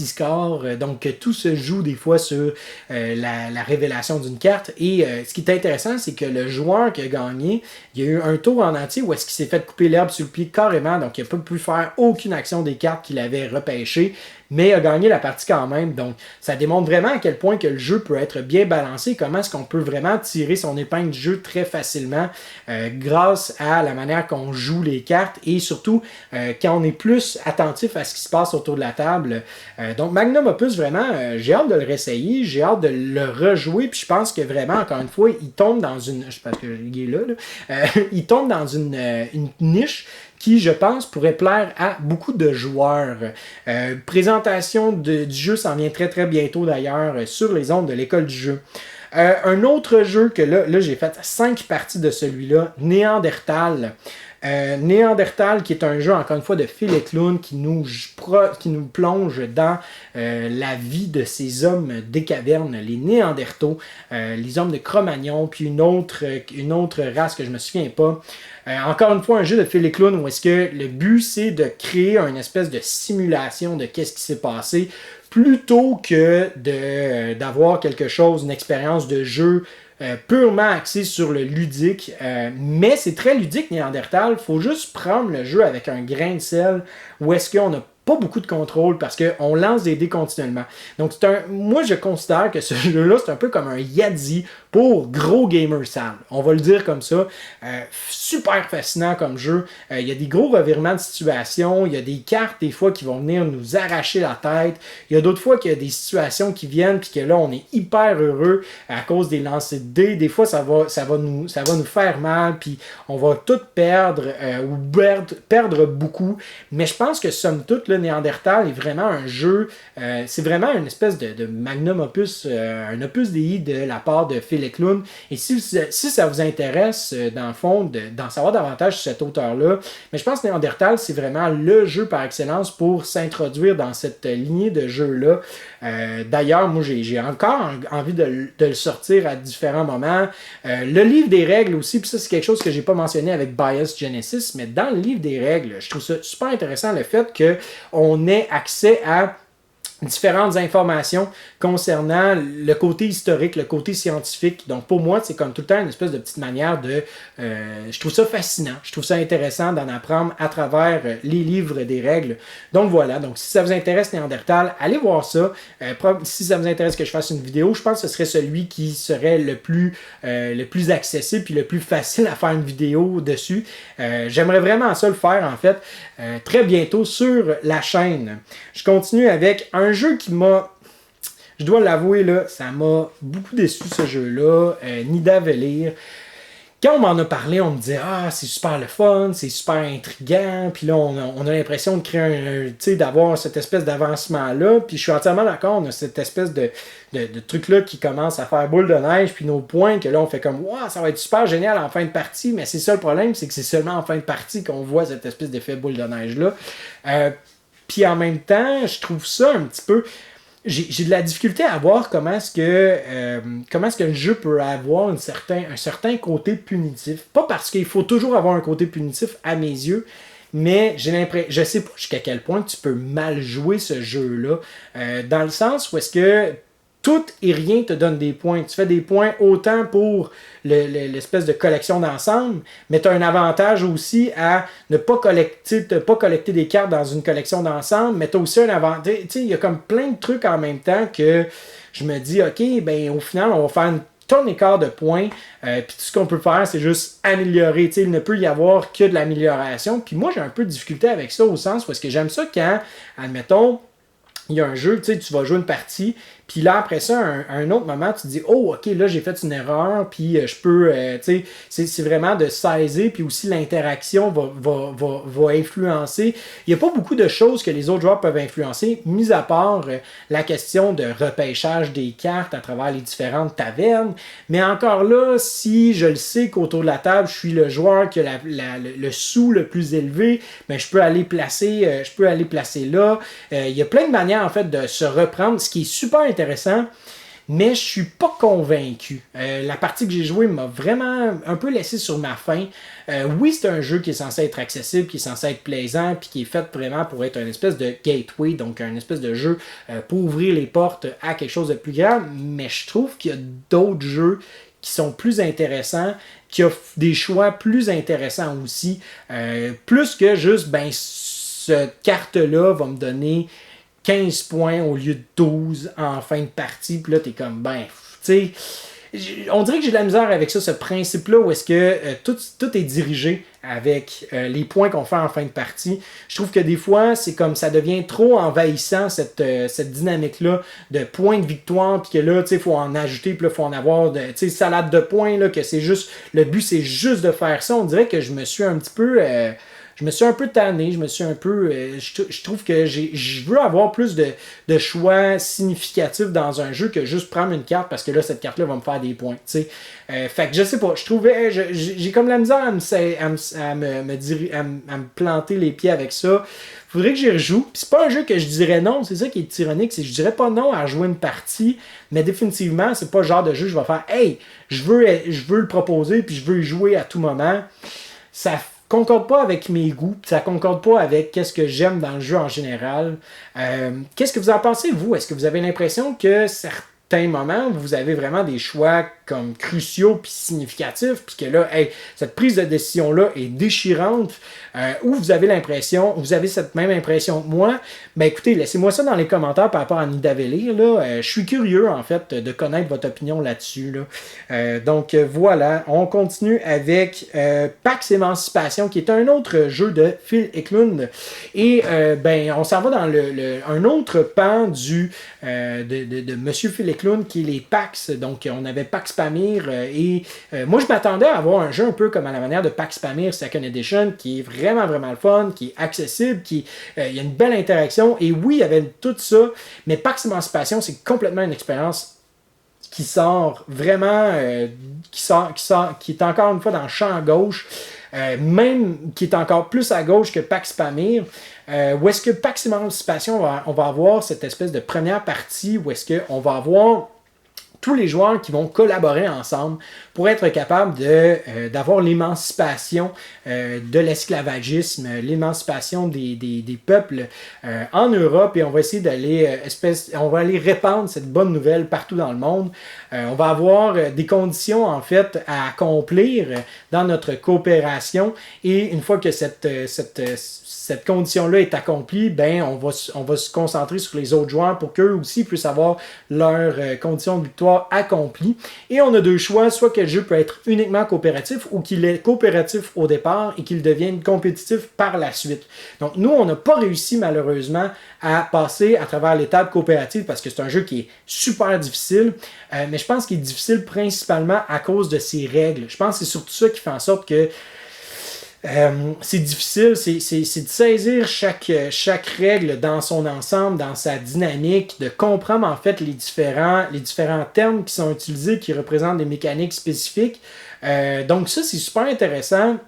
scores. Donc, tout se joue des fois sur la révélation d'une carte. Et ce qui est intéressant, c'est que le joueur qui a gagné, il y a eu un tour en entier où est-ce qu'il s'est fait couper l'herbe sur le pied carrément. Donc, il n'a pas pu faire aucune action des cartes qu'il avait repêchées, mais il a gagné la partie quand même. Donc, ça démontre vraiment à quel point que le jeu peut être bien balancé, comment est-ce qu'on peut vraiment tirer son épingle du jeu très facilement grâce à la manière qu'on joue les cartes et surtout quand on est plus attentif à ce qui se passe autour de la table. Donc, Magnum Opus, vraiment, j'ai hâte de le réessayer, j'ai hâte de le rejouer, puis je pense que vraiment, encore une fois, il tombe dans une... Parce qu'il est là, il tombe dans une niche qui, je pense, pourrait plaire à beaucoup de joueurs. Présentation du jeu s'en vient très très bientôt d'ailleurs sur les ondes de l'école du jeu. Un autre jeu que là j'ai fait 5 parties de celui-là, Néandertal. Néandertal, qui est un jeu, encore une fois, de Phil Eklund, qui nous plonge dans la vie de ces hommes des cavernes, les Néandertaux, les hommes de Cro-Magnon, puis une autre race que je me souviens pas. Encore une fois, un jeu de Phil Eklund où est-ce que le but, c'est de créer une espèce de simulation de qu'est-ce qui s'est passé, plutôt que d'avoir quelque chose, une expérience de jeu purement axé sur le ludique, mais c'est très ludique Néandertal, faut juste prendre le jeu avec un grain de sel, où est-ce qu'on n'a pas beaucoup de contrôle parce qu'on lance des dés continuellement. Donc moi je considère que ce jeu-là c'est un peu comme un Yahtzee pour gros gamers sales. On va le dire comme ça. Super fascinant comme jeu. Il y a des gros revirements de situation. Il y a des cartes des fois qui vont venir nous arracher la tête. Il y a d'autres fois qu'il y a des situations qui viennent puis que là on est hyper heureux à cause des lancers de dés. Des fois ça va nous faire mal puis on va tout perdre ou perdre beaucoup. Mais je pense que somme toute le Néandertal est vraiment un jeu. C'est vraiment une espèce de magnum opus, un opus DI de la part de Phil Eklund. Et si ça vous intéresse, dans le fond, d'en savoir davantage sur cet auteur-là, mais je pense que Néandertal, c'est vraiment le jeu par excellence pour s'introduire dans cette lignée de jeux-là. D'ailleurs, moi, j'ai encore envie de le sortir à différents moments. Le livre des règles aussi, puis ça, c'est quelque chose que j'ai pas mentionné avec Bias Genesis, mais dans le livre des règles, je trouve ça super intéressant le fait qu'on ait accès à différentes informations concernant le côté historique, le côté scientifique. Donc pour moi, c'est comme tout le temps une espèce de petite manière de... je trouve ça fascinant, je trouve ça intéressant d'en apprendre à travers les livres des règles. Donc voilà, donc si ça vous intéresse Néandertal, allez voir ça. Si ça vous intéresse que je fasse une vidéo, je pense que ce serait celui qui serait le plus accessible puis le plus facile à faire une vidéo dessus. J'aimerais vraiment ça le faire en fait très bientôt sur la chaîne. Je continue avec un jeu qui m'a, je dois l'avouer, là, ça m'a beaucoup déçu ce jeu-là, Nida Velir. Quand on m'en a parlé, on me disait « Ah, c'est super le fun, c'est super intriguant. » Puis là, on a l'impression de créer tu sais, d'avoir cette espèce d'avancement-là. Puis je suis entièrement d'accord, on a cette espèce de truc-là qui commence à faire boule de neige. Puis nos points, que là, on fait comme « Wow, ça va être super génial en fin de partie. » Mais c'est ça le problème, c'est que c'est seulement en fin de partie qu'on voit cette espèce d'effet boule de neige-là. Puis en même temps, je trouve ça un petit peu... J'ai de la difficulté à voir comment est-ce que le jeu peut avoir un certain côté punitif. Pas parce qu'il faut toujours avoir un côté punitif à mes yeux, mais j'ai l'impression, je sais pas jusqu'à quel point tu peux mal jouer ce jeu-là. Dans le sens où est-ce que tout et rien te donne des points. Tu fais des points autant pour l'espèce de collection d'ensemble, mais tu as un avantage aussi à ne pas collecter des cartes dans une collection d'ensemble, mais tu as aussi un avantage. Tu sais, il y a comme plein de trucs en même temps que je me dis, OK, ben au final, on va faire une tonne écart de points, puis tout ce qu'on peut faire, c'est juste améliorer. Tu sais, il ne peut y avoir que de l'amélioration. Puis moi, j'ai un peu de difficulté avec ça au sens parce que j'aime ça quand, admettons, il y a un jeu, tu sais, tu vas jouer une partie, puis là, après ça, à un autre moment, tu te dis « Oh, OK, là, j'ai fait une erreur, puis je peux... tu sais, c'est vraiment de saisir, puis aussi l'interaction va influencer. Il n'y a pas beaucoup de choses que les autres joueurs peuvent influencer, mis à part la question de repêchage des cartes à travers les différentes tavernes. Mais encore là, si je le sais qu'autour de la table, je suis le joueur qui a le sou le plus élevé, ben, je peux aller placer là. Il y a plein de manières, en fait, de se reprendre, ce qui est super intéressant. mais je suis pas convaincu. La partie que j'ai jouée m'a vraiment un peu laissé sur ma faim. Oui, c'est un jeu qui est censé être accessible, qui est censé être plaisant, puis qui est fait vraiment pour être une espèce de gateway, donc un espèce de jeu pour ouvrir les portes à quelque chose de plus grand, mais je trouve qu'il y a d'autres jeux qui sont plus intéressants, qui offrent des choix plus intéressants aussi, plus que juste, ben, cette carte-là va me donner 15 points au lieu de 12 en fin de partie, puis là, t'es comme, ben, tu sais, on dirait que j'ai de la misère avec ça, ce principe-là, où est-ce que tout est dirigé avec les points qu'on fait en fin de partie. Je trouve que des fois, c'est comme ça devient trop envahissant, cette dynamique-là de points de victoire, puis que là, tu sais, il faut en ajouter, puis là, il faut en avoir, tu sais, salade de points, là, que c'est juste, le but, c'est juste de faire ça. On dirait que je me suis un petit peu... je me suis un peu tanné, je me suis un peu... je trouve que je veux avoir plus de choix significatifs dans un jeu que juste prendre une carte parce que là, cette carte-là va me faire des points. Fait que je sais pas, je trouvais... j'ai comme la misère à me planter les pieds avec ça. Faudrait que j'y rejoue. Puis c'est pas un jeu que je dirais non, c'est ça qui est ironique, c'est que je dirais pas non à jouer une partie, mais définitivement, c'est pas le genre de jeu que je vais faire « Hey, je veux le proposer puis je veux y jouer à tout moment. » Ça concorde pas avec mes goûts, ça concorde pas avec qu'est-ce que j'aime dans le jeu en général. Qu'est-ce que vous en pensez, vous? Est-ce que vous avez l'impression que certains moments, vous avez vraiment des choix comme cruciaux puis significatifs, puis que là, hey, cette prise de décision-là est déchirante, ou vous avez cette même impression que moi? Ben écoutez, laissez-moi ça dans les commentaires par rapport à Nidavellir, là. Je suis curieux, en fait, de connaître votre opinion là-dessus, là. Donc voilà, on continue avec Pax Emancipation, qui est un autre jeu de Phil Eklund. Et ben, on s'en va dans un autre pan de Monsieur Phil Eklund, qui est les Pax. Donc on avait Pax Pamir, moi je m'attendais à avoir un jeu un peu comme à la manière de Pax Pamir Second Edition, qui est vraiment vraiment le fun, qui est accessible, il y a une belle interaction, et oui, il y avait tout ça, mais Pax Emancipation, c'est complètement une expérience qui sort vraiment, qui est encore une fois dans le champ gauche, même qui est encore plus à gauche que Pax Pamir, où est-ce que Pax Emancipation, on va avoir cette espèce de première partie, où est-ce qu'on va avoir tous les joueurs qui vont collaborer ensemble pour être capables d'avoir l'émancipation de l'esclavagisme, l'émancipation des peuples en Europe, et on va essayer on va aller répandre cette bonne nouvelle partout dans le monde. On va avoir des conditions en fait à accomplir dans notre coopération, et une fois que cette condition-là est accomplie, ben on va se concentrer sur les autres joueurs pour qu'eux aussi puissent avoir leurs conditions de victoire accomplies. Et on a deux choix, soit que le jeu peut être uniquement coopératif, ou qu'il est coopératif au départ et qu'il devienne compétitif par la suite. Donc nous, on n'a pas réussi malheureusement à passer à travers l'étape coopérative parce que c'est un jeu qui est super difficile, mais je pense qu'il est difficile principalement à cause de ses règles. Je pense que c'est surtout ça qui fait en sorte que c'est difficile, c'est de saisir chaque règle dans son ensemble, dans sa dynamique, de comprendre en fait les différents termes qui sont utilisés, qui représentent des mécaniques spécifiques. Donc ça, c'est super intéressant,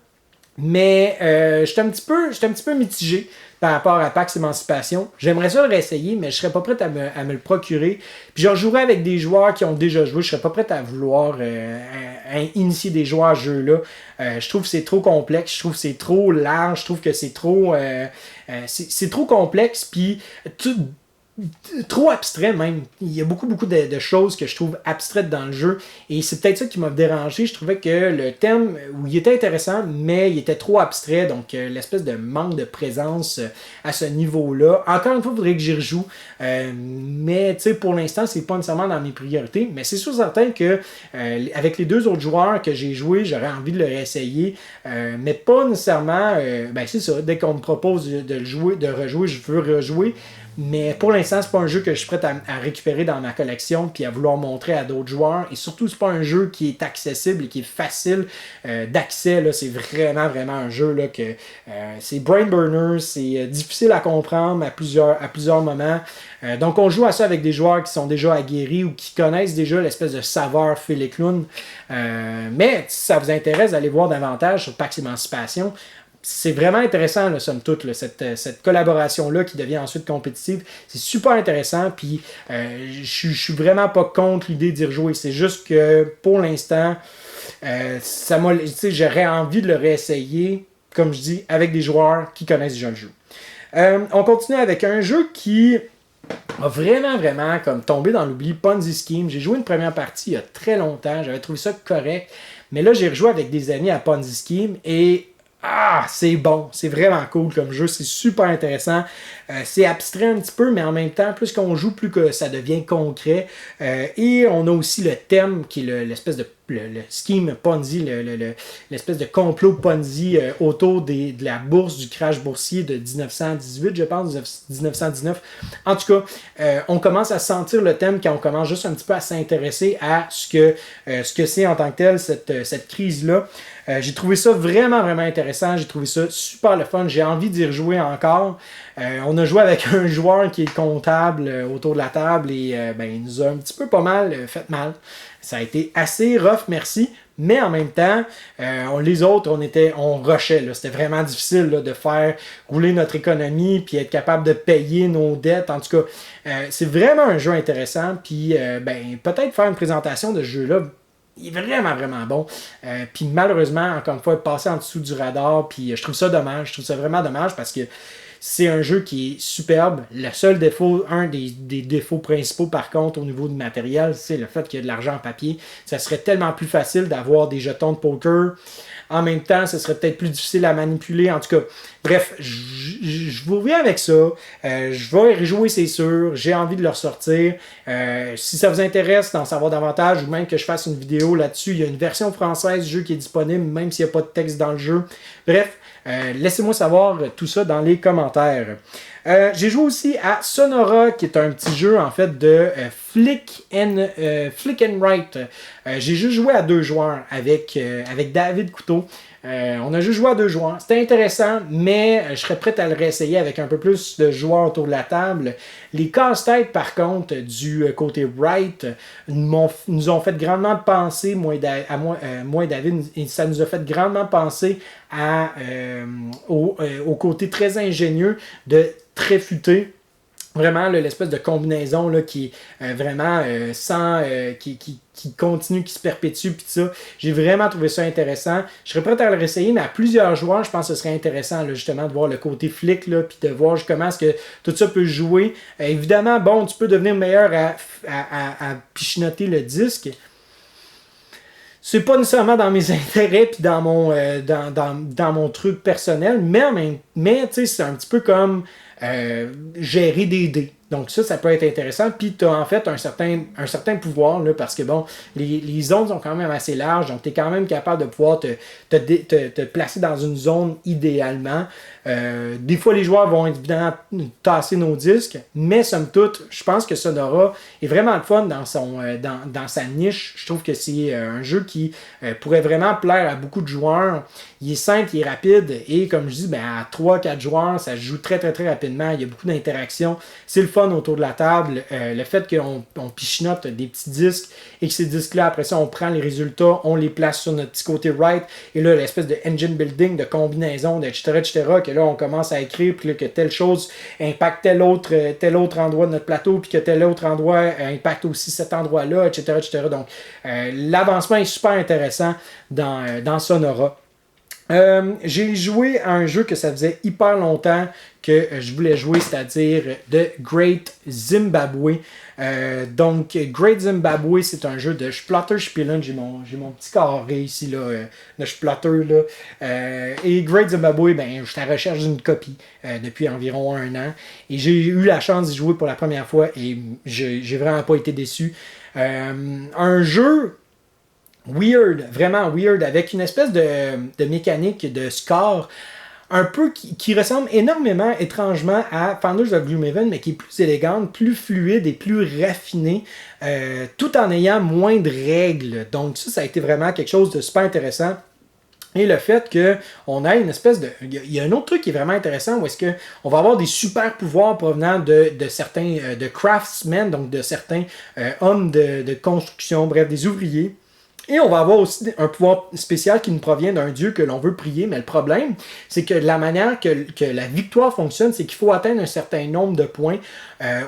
mais j'étais un petit peu mitigé par rapport à Pax Emancipation. J'aimerais ça le réessayer, mais je serais pas prêt à me le procurer. Puis je rejouerais avec des joueurs qui ont déjà joué. Je serais pas prêt à vouloir initier des joueurs à ce jeu-là. Je trouve que c'est trop complexe. Je trouve que c'est trop large. Je trouve que c'est trop... c'est trop complexe. Puis trop abstrait même. Il y a beaucoup de choses que je trouve abstraites dans le jeu, et c'est peut-être ça qui m'a dérangé. Je trouvais que le thème, où il était intéressant, mais il était trop abstrait, donc l'espèce de manque de présence à ce niveau-là. Encore une fois, il faudrait que j'y rejoue, mais tu sais, pour l'instant, c'est pas nécessairement dans mes priorités, mais c'est sûr certain que avec les deux autres joueurs que j'ai joué, j'aurais envie de le réessayer, mais pas nécessairement, ben c'est ça, dès qu'on me propose de rejouer, je veux rejouer. Mais pour l'instant, c'est pas un jeu que je suis prêt à récupérer dans ma collection puis à vouloir montrer à d'autres joueurs. Et surtout, c'est pas un jeu qui est accessible et qui est facile d'accès. Là. C'est vraiment, vraiment un jeu là, que c'est brain burner, c'est difficile à comprendre à plusieurs moments. Donc, on joue à ça avec des joueurs qui sont déjà aguerris ou qui connaissent déjà l'espèce de saveur Phil Eklund. Mais si ça vous intéresse d'aller voir davantage sur Pax Emancipation, c'est vraiment intéressant, là, somme toute, là, cette collaboration-là qui devient ensuite compétitive. C'est super intéressant, puis je suis vraiment pas contre l'idée d'y rejouer. C'est juste que, pour l'instant, j'aurais envie de le réessayer, comme je dis, avec des joueurs qui connaissent déjà le jeu. On continue avec un jeu qui a vraiment comme tombé dans l'oubli, Ponzi Scheme. J'ai joué une première partie il y a très longtemps, j'avais trouvé ça correct, mais là j'ai rejoué avec des amis à Ponzi Scheme et c'est bon, c'est vraiment cool comme jeu, c'est super intéressant, c'est abstrait un petit peu, mais en même temps, plus qu'on joue, plus que ça devient concret, et on a aussi le thème qui est l'espèce de le scheme Ponzi, l'espèce de complot Ponzi autour de la bourse, du crash boursier de 1918, je pense, 1919. En tout cas, on commence à sentir le thème quand on commence juste un petit peu à s'intéresser à ce que c'est en tant que tel, cette crise-là. J'ai trouvé ça vraiment intéressant, j'ai trouvé ça super le fun, j'ai envie d'y rejouer encore. On a joué avec un joueur qui est comptable autour de la table et il nous a un petit peu pas mal fait mal. Ça a été assez rough, merci, mais en même temps, les autres, on rushait. Là. C'était vraiment difficile là, de faire rouler notre économie puis être capable de payer nos dettes. En tout cas, c'est vraiment un jeu intéressant. Puis peut-être faire une présentation de ce jeu-là. Il est vraiment bon. Puis malheureusement, encore une fois, passer en dessous du radar. Puis je trouve ça dommage. Je trouve ça vraiment dommage parce que c'est un jeu qui est superbe. Le seul défaut, un des défauts principaux par contre au niveau du matériel, c'est le fait qu'il y a de l'argent en papier. Ça serait tellement plus facile d'avoir des jetons de poker. En même temps, ce serait peut-être plus difficile à manipuler. En tout cas, bref, je vous reviens avec ça. Je vais rejouer, c'est sûr. J'ai envie de le ressortir. Si ça vous intéresse d'en savoir davantage ou même que je fasse une vidéo là-dessus, il y a une version française du jeu qui est disponible, même s'il n'y a pas de texte dans le jeu. Bref, laissez-moi savoir tout ça dans les commentaires. J'ai joué aussi à Sonora, qui est un petit jeu en fait de Flick and Write. J'ai juste joué à 2 joueurs avec David Couteau. On a juste joué à 2 joueurs. C'était intéressant, mais je serais prêt à le réessayer avec un peu plus de joueurs autour de la table. Les casse-têtes, par contre, du côté Wright, nous ont fait grandement penser, moi et David, et ça nous a fait grandement penser au côté très ingénieux de très futé. Vraiment, l'espèce de combinaison là, qui est vraiment qui continue, qui se perpétue, puis ça. J'ai vraiment trouvé ça intéressant. Je serais prêt à le réessayer, mais à plusieurs joueurs, je pense que ce serait intéressant là, justement de voir le côté flic, puis de voir comment est-ce que tout ça peut jouer. Évidemment, bon, tu peux devenir meilleur à pichinoter le disque. C'est pas nécessairement dans mes intérêts puis dans mon truc personnel, mais tu sais, c'est un petit peu comme gérer des dés. Donc ça peut être intéressant. Puis tu as en fait un certain pouvoir, là, parce que bon, les zones sont quand même assez larges, donc tu es quand même capable de pouvoir te placer dans une zone idéalement. Des fois, les joueurs vont évidemment tasser nos disques, mais somme toute, je pense que Sonora est vraiment le fun dans sa niche. Je trouve que c'est un jeu qui pourrait vraiment plaire à beaucoup de joueurs. Il est simple, il est rapide, et comme je dis, à 3-4 joueurs, ça se joue très rapidement. Il y a beaucoup d'interactions. C'est le fun autour de la table. Le fait qu'on pichinote des petits disques et que ces disques-là, après ça, on prend les résultats, on les place sur notre petit côté right, et là, l'espèce de engine building, de combinaison, etc., que là, on commence à écrire, puis là, que telle chose impacte tel autre endroit de notre plateau, puis que tel autre endroit impacte aussi cet endroit-là, etc. Donc, l'avancement est super intéressant dans Sonora. J'ai joué à un jeu que ça faisait hyper longtemps que je voulais jouer, c'est-à-dire The Great Zimbabwe. Donc, Great Zimbabwe, c'est un jeu de Splatterspielen. J'ai mon petit carré ici, là, de Splatter. Là. Et Great Zimbabwe, je suis à la recherche d'une copie depuis environ 1 an. Et j'ai eu la chance d'y jouer pour la première fois et j'ai vraiment pas été déçu. Un jeu weird, vraiment weird, avec une espèce de mécanique de score un peu qui ressemble énormément, étrangement, à Founders of Gloomhaven, mais qui est plus élégante, plus fluide et plus raffinée, tout en ayant moins de règles. Donc ça a été vraiment quelque chose de super intéressant. Et le fait qu'on a une espèce de... Il y a un autre truc qui est vraiment intéressant où est-ce qu'on va avoir des super pouvoirs provenant de certains de craftsmen, donc de certains hommes de construction, bref, des ouvriers. Et on va avoir aussi un pouvoir spécial qui nous provient d'un dieu que l'on veut prier, mais le problème, c'est que la manière que la victoire fonctionne, c'est qu'il faut atteindre un certain nombre de points.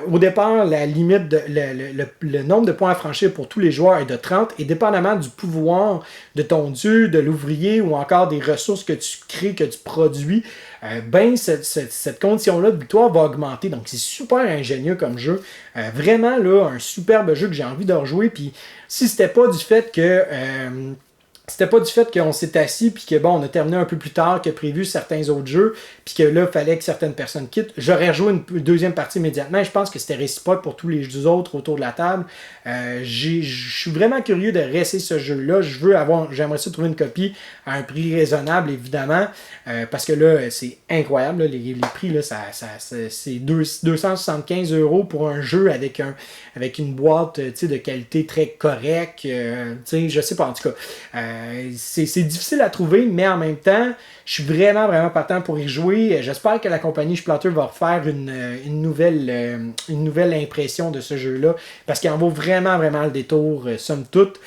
Au départ, la limite, le nombre de points à franchir pour tous les joueurs est de 30, et dépendamment du pouvoir de ton dieu, de l'ouvrier ou encore des ressources que tu crées, que tu produis, cette condition-là de victoire va augmenter. Donc c'est super ingénieux comme jeu. Vraiment, là, un superbe jeu que j'ai envie de rejouer. Puis si c'était pas du fait que qu'on s'est assis puis que bon, on a terminé un peu plus tard que prévu certains autres jeux, puis que là, il fallait que certaines personnes quittent, j'aurais joué une deuxième partie immédiatement. Je pense que c'était réciproque pour tous les autres autour de la table. Je suis vraiment curieux de réessayer ce jeu-là. J'aimerais ça trouver une copie à un prix raisonnable, évidemment, parce que là, c'est incroyable. Là, les prix, là, c'est 275 € pour un jeu avec une boîte de qualité très correcte. Je sais pas, en tout cas. C'est difficile à trouver, mais en même temps, je suis vraiment, vraiment partant pour y jouer. J'espère que la compagnie Splotter va refaire une nouvelle impression de ce jeu-là, parce qu'il en vaut vraiment, vraiment le détour, somme toute.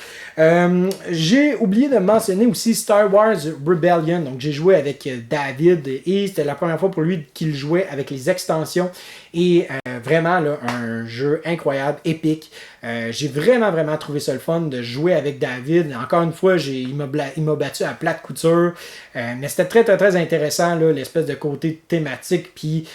J'ai oublié de mentionner aussi Star Wars Rebellion. Donc, j'ai joué avec David et c'était la première fois pour lui qu'il jouait avec les extensions. Et vraiment, là, un jeu incroyable, épique. J'ai vraiment, vraiment trouvé ça le fun de jouer avec David. Encore une fois, il m'a battu à plate couture. Mais c'était très, très, très intéressant, là, l'espèce de côté thématique. Puis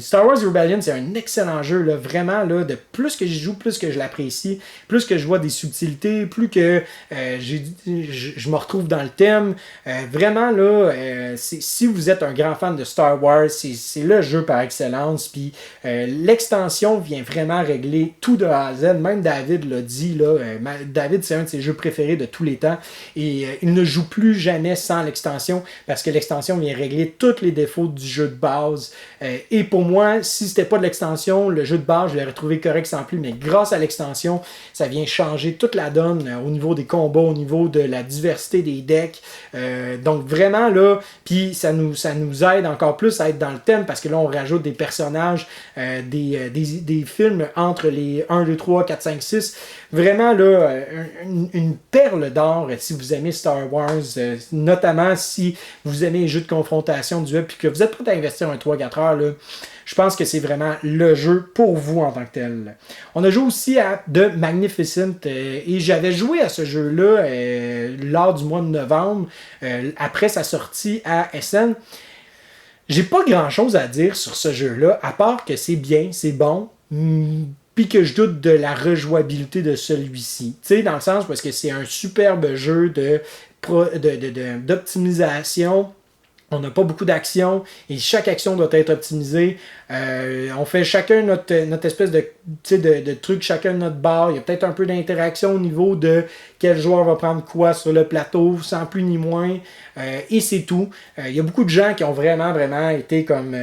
Star Wars Rebellion, c'est un excellent jeu. Là, vraiment, là, de plus que j'y joue, plus que je l'apprécie, plus que je vois des subtilités, plus que je me retrouve dans le thème. Vraiment, là, si vous êtes un grand fan de Star Wars, c'est le jeu par excellence. Puis l'extension vient vraiment régler tout de A à Z. Même David l'a dit, là, David, c'est un de ses jeux préférés de tous les temps. Et il ne joue plus jamais sans l'extension, parce que l'extension vient régler tous les défauts du jeu de base. Et pour moi, si c'était pas de l'extension, le jeu de base, je l'aurais trouvé correct sans plus. Mais grâce à l'extension, ça vient changer toute la donne au niveau des combats, au niveau de la diversité des decks. Donc vraiment, là, puis ça nous aide encore plus à être dans le thème, parce que là, on rajoute des personnages, des films entre les 1, 2, 3, 4, 5, 6. Vraiment, là, une perle d'or si vous aimez Star Wars, notamment si vous aimez les jeux de confrontation duel, puis que vous êtes prêt à investir un 3-4 heures, là, je pense que c'est vraiment le jeu pour vous en tant que tel. On a joué aussi à The Magnificent, et j'avais joué à ce jeu-là lors du mois de novembre, après sa sortie à SN. J'ai pas grand-chose à dire sur ce jeu-là, à part que c'est bien, c'est bon, puis que je doute de la rejouabilité de celui-ci. Tu sais, dans le sens parce que c'est un superbe jeu d'optimisation. On n'a pas beaucoup d'actions et chaque action doit être optimisée. On fait chacun notre espèce de truc, chacun notre barre. Il y a peut-être un peu d'interaction au niveau de quel joueur va prendre quoi sur le plateau, sans plus ni moins. Et c'est tout. Il y a beaucoup de gens qui ont vraiment, vraiment été comme...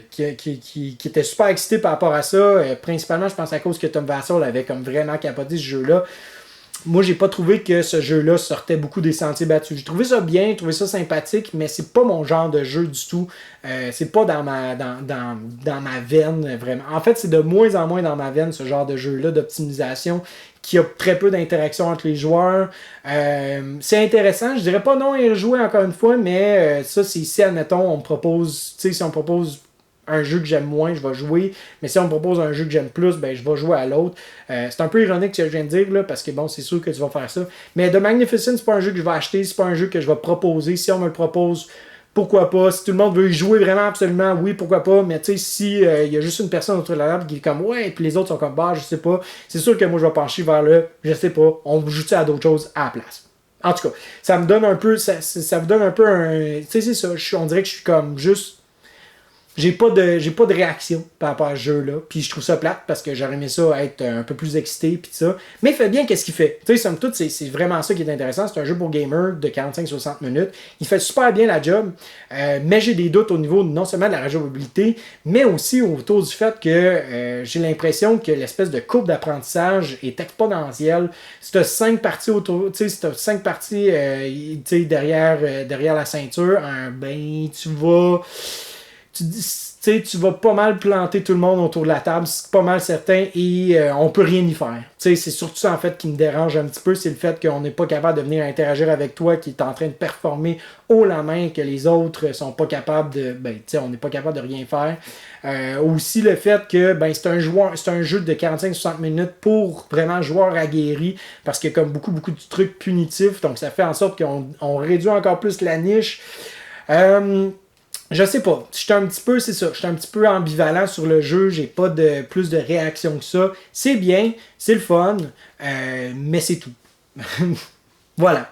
qui étaient super excités par rapport à ça. Principalement, je pense à cause que Tom Vassell avait comme vraiment capoté ce jeu-là. Moi, j'ai pas trouvé que ce jeu-là sortait beaucoup des sentiers battus. J'ai trouvé ça bien, j'ai trouvé ça sympathique, mais c'est pas mon genre de jeu du tout. C'est pas dans ma veine, vraiment. En fait, c'est de moins en moins dans ma veine, ce genre de jeu-là d'optimisation, qui a très peu d'interaction entre les joueurs. C'est intéressant, je dirais pas non à y rejouer encore une fois, mais ça, c'est si, admettons, on me propose, tu sais, si on me propose un jeu que j'aime moins, je vais jouer. Mais si on me propose un jeu que j'aime plus, ben je vais jouer à l'autre. C'est un peu ironique ce que je viens de dire, là, parce que bon, c'est sûr que tu vas faire ça. Mais The Magnificent, c'est pas un jeu que je vais acheter, c'est pas un jeu que je vais proposer. Si on me le propose, pourquoi pas. Si tout le monde veut y jouer vraiment absolument, oui, pourquoi pas. Mais tu sais, si il y a juste une personne autour de la table qui est comme ouais, et puis les autres sont comme bah, je sais pas. C'est sûr que moi je vais pencher vers le je sais pas. On joue-tu à d'autres choses à la place. En tout cas, ça me donne un peu. Ça me donne un peu un. Tu sais, c'est ça. On dirait que je suis comme juste. J'ai pas de réaction par rapport à ce jeu-là. Puis je trouve ça plate parce que j'aurais aimé ça être un peu plus excité puis ça. Mais il fait bien qu'est-ce qu'il fait. Tu sais, somme toute, c'est vraiment ça qui est intéressant. C'est un jeu pour gamer de 45-60 minutes. Il fait super bien la job. Mais j'ai des doutes au niveau non seulement de la rejouabilité, mais aussi autour du fait que j'ai l'impression que l'espèce de courbe d'apprentissage est exponentielle. Si tu as 5 parties autour, tu sais, si tu as 5 parties tu sais, derrière la ceinture, ben tu vas... Tu sais, tu vas pas mal planter tout le monde autour de la table, c'est pas mal certain, et on peut rien y faire. Tu sais, c'est surtout ça, en fait, qui me dérange un petit peu, c'est le fait qu'on n'est pas capable de venir interagir avec toi, qui est en train de performer haut la main, que les autres sont pas capables de... Ben, tu sais, on n'est pas capable de rien faire. Aussi, le fait que, ben, c'est un jeu de 45-60 minutes pour vraiment joueurs aguerris, parce qu'il y a comme beaucoup de trucs punitifs, donc ça fait en sorte qu'on réduit encore plus la niche. Je sais pas, j'étais un petit peu ambivalent sur le jeu, j'ai pas de plus de réaction que ça. C'est bien, c'est le fun, mais c'est tout. Voilà.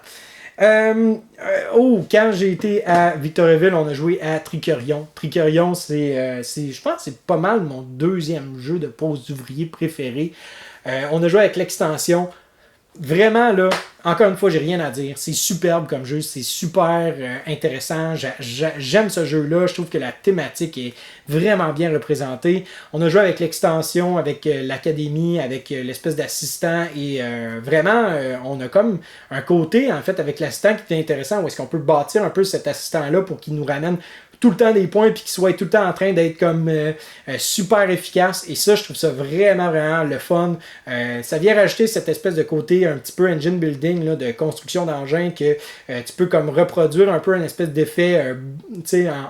Quand j'ai été à Victoriaville, on a joué à Tricorion. Tricorion, je pense que c'est pas mal mon deuxième jeu de pose d'ouvrier préféré. On a joué avec l'extension. Vraiment, là, encore une fois, j'ai rien à dire. C'est superbe comme jeu, c'est super intéressant. J'aime ce jeu-là. Je trouve que la thématique est vraiment bien représentée. On a joué avec l'extension, avec l'académie, avec l'espèce d'assistant. Et vraiment, on a comme un côté, en fait, avec l'assistant qui est intéressant, où est-ce qu'on peut bâtir un peu cet assistant-là pour qu'il nous ramène tout le temps des points puis qu'il soit tout le temps en train d'être comme super efficace, et ça je trouve ça vraiment le fun. Ça vient rajouter cette espèce de côté un petit peu engine building là, de construction d'engins que tu peux comme reproduire un peu un espèce d'effet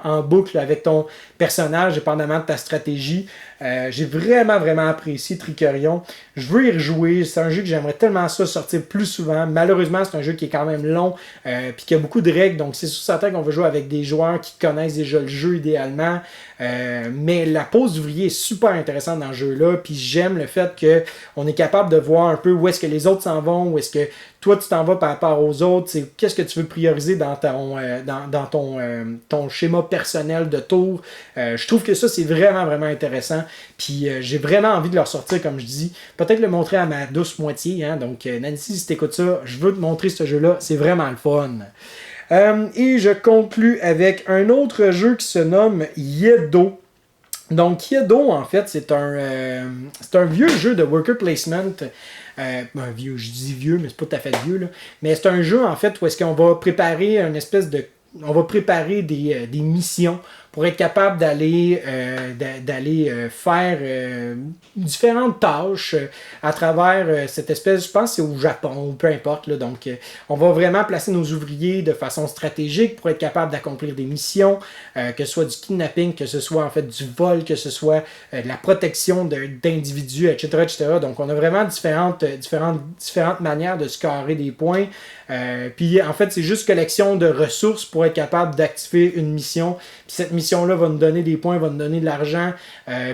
en boucle avec ton personnage dépendamment de ta stratégie. J'ai vraiment apprécié Tricorion. Je veux y rejouer. C'est un jeu que j'aimerais tellement ça sortir plus souvent. Malheureusement, c'est un jeu qui est quand même long puis qui a beaucoup de règles. Donc, c'est sûr certain qu'on va jouer avec des joueurs qui connaissent déjà le jeu idéalement. Mais la pose d'ouvrier est super intéressante dans ce jeu-là. Puis j'aime le fait qu'on est capable de voir un peu où est-ce que les autres s'en vont, où est-ce que toi tu t'en vas par rapport aux autres. Qu'est-ce que tu veux prioriser dans ton schéma personnel de tour. Je trouve que ça, c'est vraiment intéressant. Puis j'ai vraiment envie de le ressortir, comme je dis. Peut-être le montrer à ma douce moitié. Hein? Donc, Nancy, si t'écoutes ça, je veux te montrer ce jeu-là. C'est vraiment le fun. Et je conclus avec un autre jeu qui se nomme Yedo. Donc, Yedo, en fait, c'est un vieux jeu de worker placement. Vieux, je dis vieux, mais c'est pas tout à fait vieux. Là. Mais c'est un jeu, en fait, où est-ce qu'on va préparer une espèce de... On va préparer des missions pour être capable d'aller faire différentes tâches à travers cette espèce, je pense que c'est au Japon, ou peu importe. Là, donc, on va vraiment placer nos ouvriers de façon stratégique pour être capable d'accomplir des missions, que ce soit du kidnapping, que ce soit en fait du vol, que ce soit de la protection d'individus, etc. Donc, on a vraiment différentes manières de se carrer des points. Puis, en fait, c'est juste collection de ressources pour être capable d'activer une mission. Puis cette mission-là va nous donner des points, va nous donner de l'argent.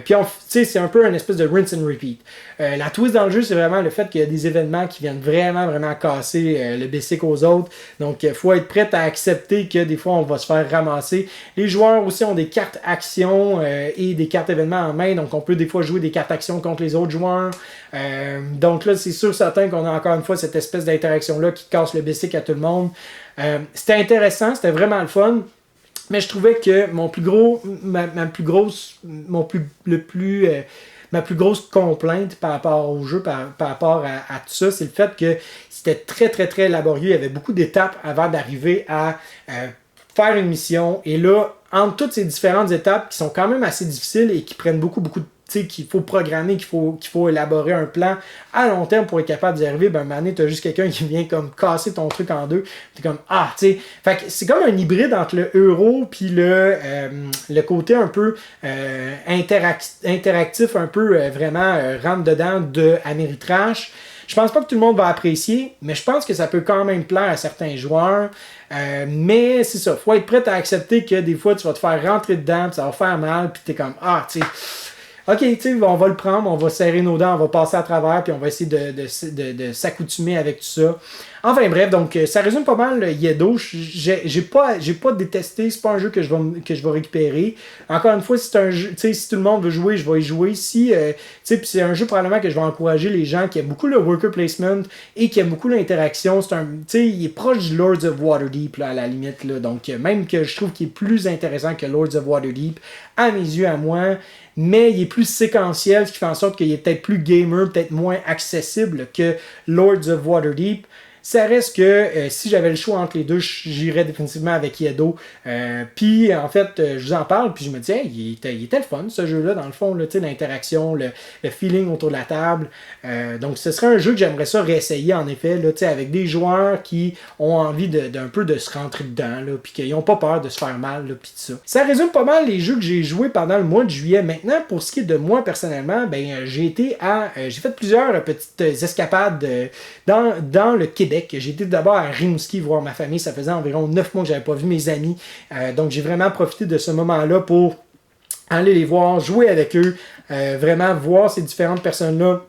Puis c'est un peu une espèce de rinse and repeat. La twist dans le jeu, c'est vraiment le fait qu'il y a des événements qui viennent vraiment casser le basic aux autres. Donc, il faut être prêt à accepter que des fois, on va se faire ramasser. Les joueurs aussi ont des cartes actions et des cartes événements en main. Donc, on peut des fois jouer des cartes actions contre les autres joueurs. Donc là, c'est sûr certain qu'on a encore une fois cette espèce d'interaction-là qui casse le basic à tout le monde. C'était intéressant, c'était vraiment le fun. Mais je trouvais que ma plus grosse complainte par rapport au jeu, par rapport à tout ça, c'est le fait que c'était très laborieux. Il y avait beaucoup d'étapes avant d'arriver à faire une mission. Et là, entre toutes ces différentes étapes qui sont quand même assez difficiles et qui prennent beaucoup de qu'il faut programmer, qu'il faut élaborer un plan à long terme pour être capable d'y arriver, ben, à un moment donné, t'as juste quelqu'un qui vient comme casser ton truc en deux. T'es comme, tu sais. Fait que c'est comme un hybride entre le euro puis le côté un peu interactif, un peu vraiment rentre dedans de Ameritrash. Je pense pas que tout le monde va apprécier, mais je pense que ça peut quand même plaire à certains joueurs. Mais c'est ça, faut être prêt à accepter que des fois, tu vas te faire rentrer dedans, puis ça va faire mal, puis t'es comme, tu sais... OK, tu sais, on va le prendre, on va serrer nos dents, on va passer à travers, puis on va essayer de s'accoutumer avec tout ça. Enfin bref, donc ça résume pas mal Yedo. J'ai pas détesté, c'est pas un jeu que je vais récupérer. Encore une fois, si c'est un jeu, tu sais, si tout le monde veut jouer, je vais y jouer. Si tu sais, puis c'est un jeu probablement que je vais encourager les gens qui aiment beaucoup le worker placement et qui aiment beaucoup l'interaction. C'est un, tu sais, il est proche du Lords of Waterdeep là, à la limite là. Donc même que je trouve qu'il est plus intéressant que Lords of Waterdeep à mes yeux, à moi. Mais il est plus séquentiel, ce qui fait en sorte qu'il est peut-être plus gamer, peut-être moins accessible que Lords of Waterdeep. Ça reste que si j'avais le choix entre les deux, j'irais définitivement avec Yedo. Puis en fait, je vous en parle, puis je me dis, hey, il était le fun ce jeu-là, dans le fond, là, l'interaction, le feeling autour de la table. Donc ce serait un jeu que j'aimerais ça réessayer en effet, là, avec des joueurs qui ont envie d'un peu de se rentrer dedans, puis qu'ils n'ont pas peur de se faire mal, puis tout ça. Ça résume pas mal les jeux que j'ai joués pendant le mois de juillet. Maintenant, pour ce qui est de moi personnellement, ben j'ai fait plusieurs petites escapades dans le Québec. J'ai été d'abord à Rimouski voir ma famille. Ça faisait environ 9 mois que j'avais pas vu mes amis. Donc j'ai vraiment profité de ce moment-là pour aller les voir, jouer avec eux, vraiment voir ces différentes personnes-là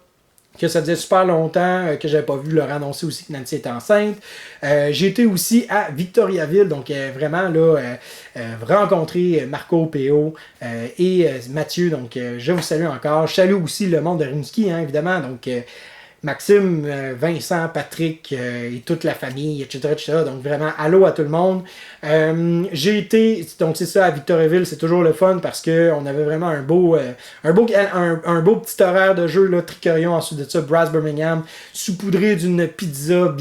que ça faisait super longtemps que j'avais pas vu leur annoncer aussi que Nancy était enceinte. J'ai été aussi à Victoriaville, donc vraiment là, rencontrer Marco, PO et Mathieu, donc je vous salue encore. Je salue aussi le monde de Rimouski, hein, évidemment, donc Maxime, Vincent, Patrick et toute la famille, etc., etc. Donc vraiment, allô à tout le monde. J'ai été, donc c'est ça, à Victoriaville, c'est toujours le fun parce qu'on avait vraiment un beau petit horaire de jeu, là, Tricorion, ensuite de ça, Brass Birmingham, saupoudré d'une pizza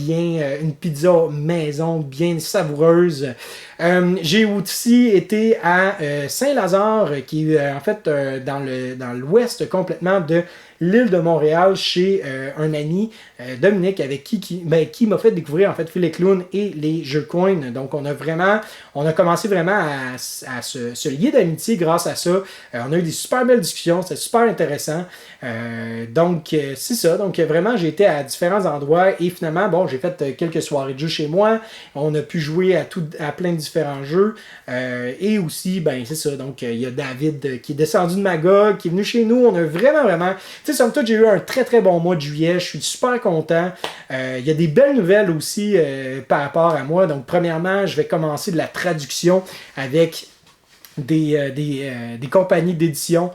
une pizza maison bien savoureuse. J'ai aussi été à Saint-Lazare, qui est en fait dans l'ouest complètement de l'île de Montréal, chez un ami, Dominique, avec qui m'a fait découvrir en fait Phil Clown et les jeux coin. Donc on a commencé vraiment à se lier d'amitié grâce à ça. On a eu des super belles discussions, c'était super intéressant. Donc c'est ça, donc vraiment j'ai été à différents endroits et finalement bon j'ai fait quelques soirées de jeux chez moi. On a pu jouer à plein de différents jeux et aussi ben c'est ça, donc il y a David qui est descendu de Magog, qui est venu chez nous. On a vraiment tu sais, somme toute j'ai eu un très très bon mois de juillet, je suis super content. Il y a des belles nouvelles aussi par rapport à moi. Donc premièrement je vais commencer de la traduction avec des compagnies d'édition.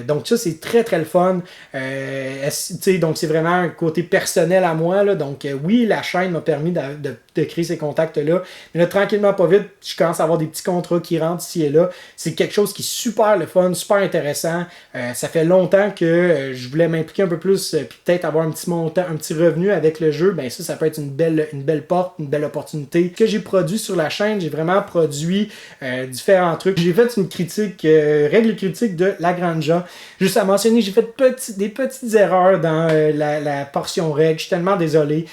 Donc ça c'est très très le fun. Donc c'est vraiment un côté personnel à moi, là. Donc oui, la chaîne m'a permis de créer ces contacts là, mais là tranquillement pas vite je commence à avoir des petits contrats qui rentrent ici et là. C'est quelque chose qui est super le fun, super intéressant. Ça fait longtemps que je voulais m'impliquer un peu plus puis peut-être avoir un petit montant, un petit revenu avec le jeu. Ben ça peut être une belle porte, une belle opportunité que j'ai produit sur la chaîne. J'ai vraiment produit différents trucs. J'ai fait une critique, règle critique de La Granja. Juste à mentionner, j'ai fait des petites erreurs dans la portion règle. Je suis tellement désolé.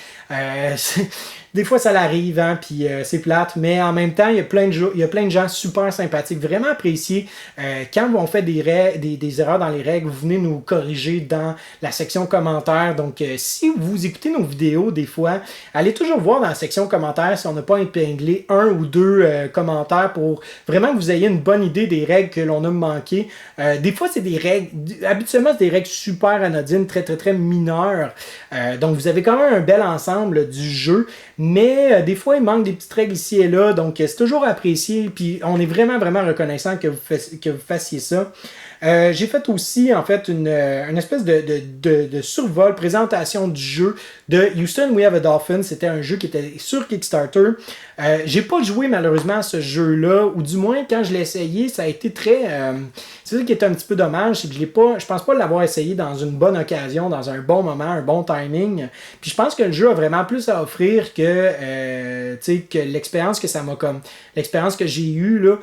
Des fois, ça l'arrive, hein, puis c'est plate, mais en même temps, il y a plein de gens super sympathiques, vraiment appréciés. Quand on fait des erreurs dans les règles, vous venez nous corriger dans la section commentaires. Donc, si vous écoutez nos vidéos, des fois, allez toujours voir dans la section commentaires si on n'a pas épinglé un ou deux commentaires pour vraiment que vous ayez une bonne idée des règles que l'on a manquées. Des fois, c'est des règles, habituellement, c'est des règles super anodines, très, très, très mineures. Donc, vous avez quand même un bel ensemble du jeu. Mais des fois, il manque des petites règles ici et là, donc c'est toujours apprécié, puis on est vraiment, vraiment reconnaissant que vous fassiez ça. J'ai fait aussi, en fait, une espèce de survol, présentation du jeu de Houston We Have a Dolphin. C'était un jeu qui était sur Kickstarter. J'ai pas joué, malheureusement, à ce jeu-là, ou du moins, quand je l'ai essayé, ça a été très... c'est ça qui est un petit peu dommage, c'est que je pense pas l'avoir essayé dans une bonne occasion, dans un bon moment, un bon timing. Puis je pense que le jeu a vraiment plus à offrir que l'expérience que ça m'a comme... L'expérience que j'ai eue, là,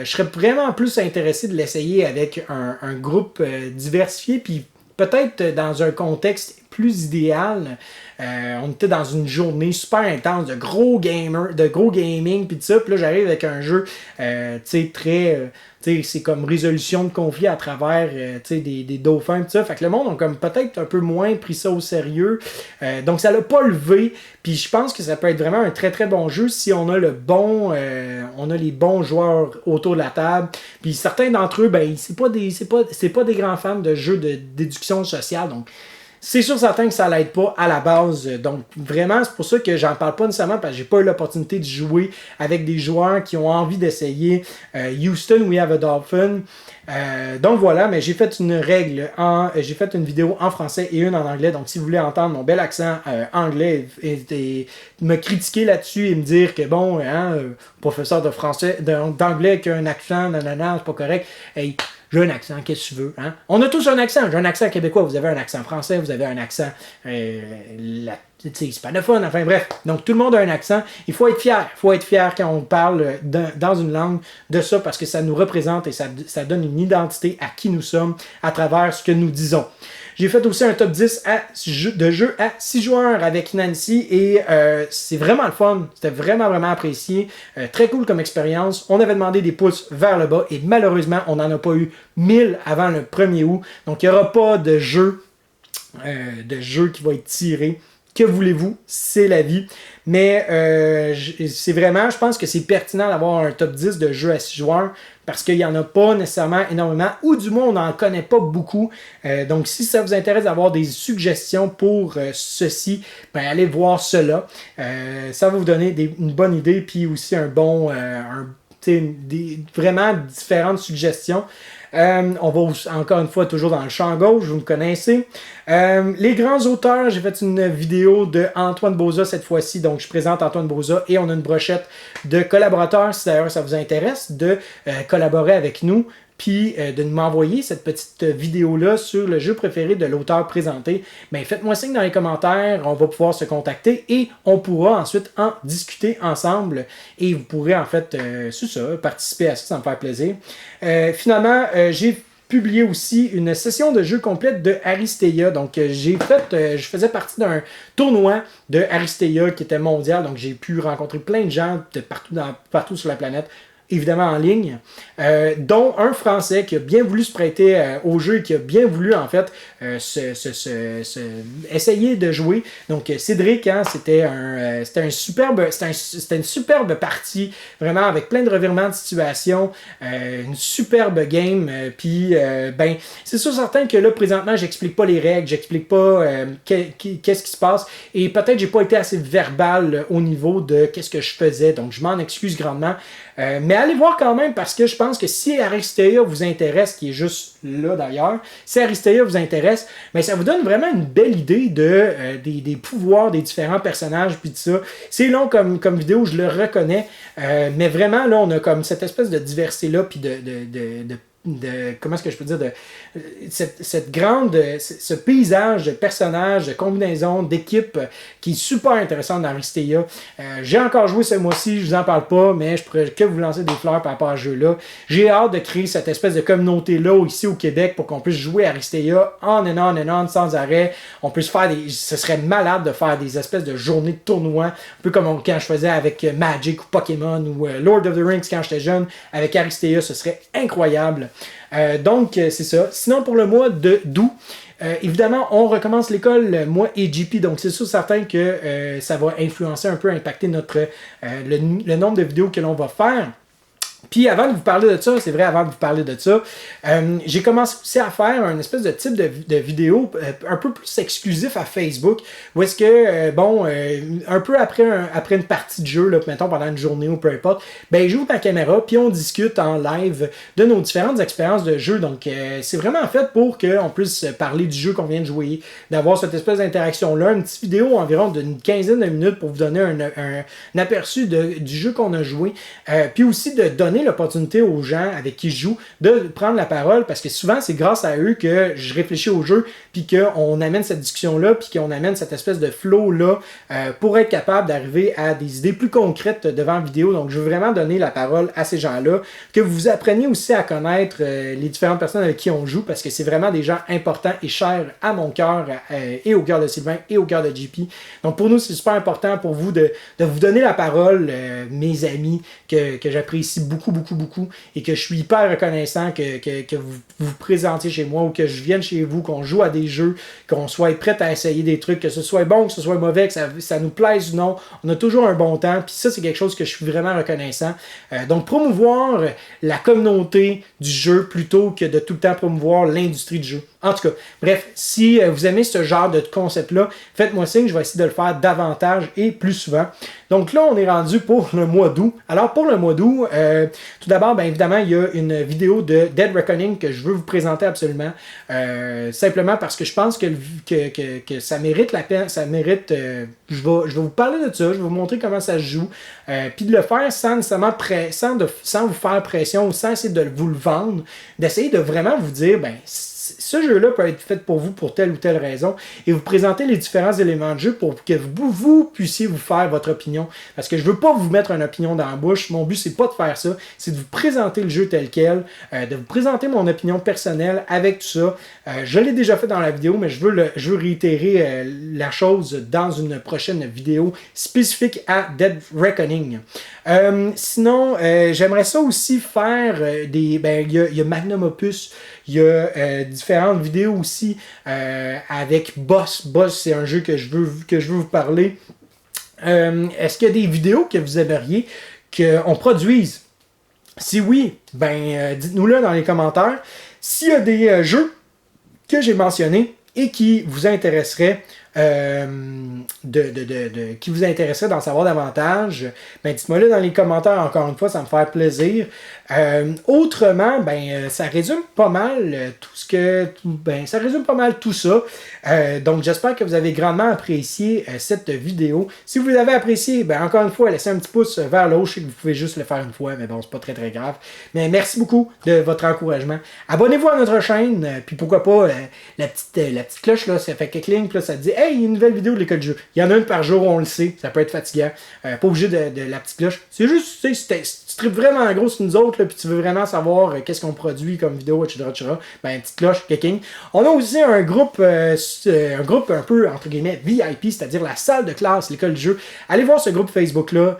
je serais vraiment plus intéressé de l'essayer avec un groupe diversifié, puis peut-être dans un contexte plus idéal. On était dans une journée super intense de gros gaming, puis tout ça. Puis là, j'arrive avec un jeu, très... c'est comme résolution de conflit à travers des dauphins, tout ça. Fait que le monde a comme peut-être un peu moins pris ça au sérieux. Donc ça l'a pas levé. Puis je pense que ça peut être vraiment un très très bon jeu si on a on a les bons joueurs autour de la table. Puis certains d'entre eux, ben c'est pas des grands fans de jeux de déduction sociale. Donc c'est sûr certain que ça l'aide pas à la base. Donc vraiment, c'est pour ça que j'en parle pas nécessairement parce que j'ai pas eu l'opportunité de jouer avec des joueurs qui ont envie d'essayer Houston We Have a Dolphin. Donc voilà, mais j'ai fait une vidéo en français et une en anglais. Donc si vous voulez entendre mon bel accent anglais et me critiquer là-dessus et me dire que bon, professeur de français, d'anglais qui a un accent, nanana, c'est pas correct. Hey, j'ai un accent, qu'est-ce que tu veux? Hein? On a tous un accent. J'ai un accent québécois, vous avez un accent français, vous avez un accent c'est hispanophone, enfin bref. Donc tout le monde a un accent. Il faut être fier. Il faut être fier quand on parle dans une langue de ça parce que ça nous représente et ça donne une identité à qui nous sommes à travers ce que nous disons. J'ai fait aussi un top 10 de jeux à 6 joueurs avec Nancy et c'est vraiment le fun. C'était vraiment, vraiment apprécié. Très cool comme expérience. On avait demandé des pouces vers le bas et malheureusement, on n'en a pas eu 1000 avant le 1er août. Donc, il n'y aura pas de jeu qui va être tiré. Que voulez-vous? C'est la vie. Mais c'est vraiment, je pense que c'est pertinent d'avoir un top 10 de jeux à 6 joueurs parce qu'il n'y en a pas nécessairement énormément ou du moins on n'en connaît pas beaucoup. Donc si ça vous intéresse d'avoir des suggestions pour ceci, ben, allez voir cela. Ça va vous donner une bonne idée puis aussi un bon, vraiment différentes suggestions. On va encore une fois toujours dans le champ gauche, vous me connaissez. Les grands auteurs, j'ai fait une vidéo de Antoine Boza cette fois-ci, donc je présente Antoine Boza et on a une brochette de collaborateurs, si d'ailleurs ça vous intéresse, de collaborer avec nous, puis de m'envoyer cette petite vidéo-là sur le jeu préféré de l'auteur présenté. Ben, faites-moi signe dans les commentaires, on va pouvoir se contacter et on pourra ensuite en discuter ensemble et vous pourrez en fait, c'est ça, participer à ça, ça me fait plaisir. Finalement, j'ai publié aussi une session de jeu complète de Aristeia. Donc, je faisais partie d'un tournoi de Aristeia qui était mondial. Donc, j'ai pu rencontrer plein de gens de partout sur la planète. Évidemment en ligne, dont un Français qui a bien voulu se prêter au jeu et qui a bien voulu en fait essayer de jouer. Donc Cédric, hein, c'était une superbe partie, vraiment avec plein de revirements de situation, une superbe game. Puis ben c'est sûr certain que là présentement j'explique pas les règles, j'explique pas qu'est-ce qui se passe et peut-être j'ai pas été assez verbal au niveau de qu'est-ce que je faisais. Donc je m'en excuse grandement. Mais allez voir quand même parce que je pense que si Aristeia vous intéresse, qui est juste là d'ailleurs, si Aristeia vous intéresse, mais ça vous donne vraiment une belle idée des pouvoirs des différents personnages puis de ça. C'est long comme vidéo, je le reconnais, mais vraiment là on a comme cette espèce de diversité là puis comment est-ce que je peux dire ce paysage de personnages, de combinaisons, d'équipes qui est super intéressant dans Aristeia. J'ai encore joué ce mois-ci, je vous en parle pas, mais je pourrais que vous lancer des fleurs par rapport à ce jeu-là. J'ai hâte de créer cette espèce de communauté-là ici au Québec pour qu'on puisse jouer à Aristeia on and on sans arrêt. On puisse faire ce serait malade de faire des espèces de journées de tournois, un peu comme quand je faisais avec Magic ou Pokémon ou Lord of the Rings quand j'étais jeune. Avec Aristeia, ce serait incroyable. Donc, c'est ça. Sinon, pour le mois d'août, évidemment, on recommence l'école, moi et JP, donc c'est sûr certain que ça va influencer un peu, impacter le nombre de vidéos que l'on va faire. Puis avant de vous parler de ça, c'est vrai, j'ai commencé aussi à faire un espèce de type de vidéo un peu plus exclusif à Facebook, où est-ce que, un peu après une partie de jeu, là, mettons pendant une journée ou peu importe, ben j'ouvre ma caméra, puis on discute en live de nos différentes expériences de jeu. Donc c'est vraiment fait pour qu'on puisse parler du jeu qu'on vient de jouer, d'avoir cette espèce d'interaction-là, une petite vidéo environ d'une quinzaine de minutes pour vous donner un aperçu du jeu qu'on a joué, puis aussi de donner l'opportunité aux gens avec qui je joue de prendre la parole parce que souvent c'est grâce à eux que je réfléchis au jeu puis qu'on amène cette discussion-là puis qu'on amène cette espèce de flow-là pour être capable d'arriver à des idées plus concrètes devant la vidéo. Donc je veux vraiment donner la parole à ces gens-là, que vous appreniez aussi à connaître les différentes personnes avec qui on joue parce que c'est vraiment des gens importants et chers à mon cœur et au cœur de Sylvain et au cœur de JP. Donc pour nous c'est super important pour vous de vous donner la parole, mes amis que j'apprécie beaucoup et que je suis hyper reconnaissant que vous présentiez chez moi ou que je vienne chez vous, qu'on joue à des jeux, qu'on soit prêt à essayer des trucs, que ce soit bon, que ce soit mauvais, que ça nous plaise ou non. On a toujours un bon temps, puis ça, c'est quelque chose que je suis vraiment reconnaissant. Donc, promouvoir la communauté du jeu plutôt que de tout le temps promouvoir l'industrie du jeu. En tout cas, bref, si vous aimez ce genre de concept-là, faites-moi signe, je vais essayer de le faire davantage et plus souvent. Donc là, on est rendu pour le mois d'août. Alors, pour le mois d'août, tout d'abord, bien évidemment, il y a une vidéo de Dead Reckoning que je veux vous présenter absolument. Simplement parce que je pense que ça mérite la peine, ça mérite... je vais vous parler de ça, je vais vous montrer comment ça se joue. Puis de le faire sans nécessairement sans vous faire pression ou sans essayer de vous le vendre, d'essayer de vraiment vous dire, ben ce jeu-là peut être fait pour vous pour telle ou telle raison et vous présenter les différents éléments de jeu pour que vous puissiez vous faire votre opinion. Parce que je veux pas vous mettre une opinion dans la bouche. Mon but, c'est pas de faire ça. C'est de vous présenter le jeu tel quel, de vous présenter mon opinion personnelle avec tout ça. Je l'ai déjà fait dans la vidéo, mais je veux réitérer la chose dans une prochaine vidéo spécifique à Dead Reckoning. Sinon, j'aimerais ça aussi faire il y a Magnum Opus, il y a différentes vidéos aussi avec Boss. Boss, c'est un jeu que je veux vous parler. Est-ce qu'il y a des vidéos que vous aimeriez qu'on produise? Si oui, dites-nous-le dans les commentaires. S'il y a des jeux que j'ai mentionnés et qui vous intéresseraient, qui vous intéresserait d'en savoir davantage, dites-moi-le dans les commentaires, encore une fois, ça me fait plaisir. Autrement, ça résume pas mal ça résume pas mal tout ça. Donc j'espère que vous avez grandement apprécié cette vidéo. Si vous l'avez apprécié, encore une fois, laissez un petit pouce vers le haut. Je sais que vous pouvez juste le faire une fois, mais bon, c'est pas très très grave. Mais merci beaucoup de votre encouragement. Abonnez-vous à notre chaîne, puis pourquoi pas la petite cloche là, ça fait clic, puis là ça te dit hey, il y a une nouvelle vidéo de l'école de jeu. Il y en a une par jour, on le sait, ça peut être fatigant. Pas obligé de la petite cloche. C'est juste, tu sais, si tu tripes vraiment gros sur nous autres, là, puis tu veux vraiment savoir qu'est-ce qu'on produit comme vidéo, etc., petite cloche, kicking. On a aussi un groupe un peu, entre guillemets, VIP, c'est-à-dire la salle de classe, l'école de jeu. Allez voir ce groupe Facebook-là.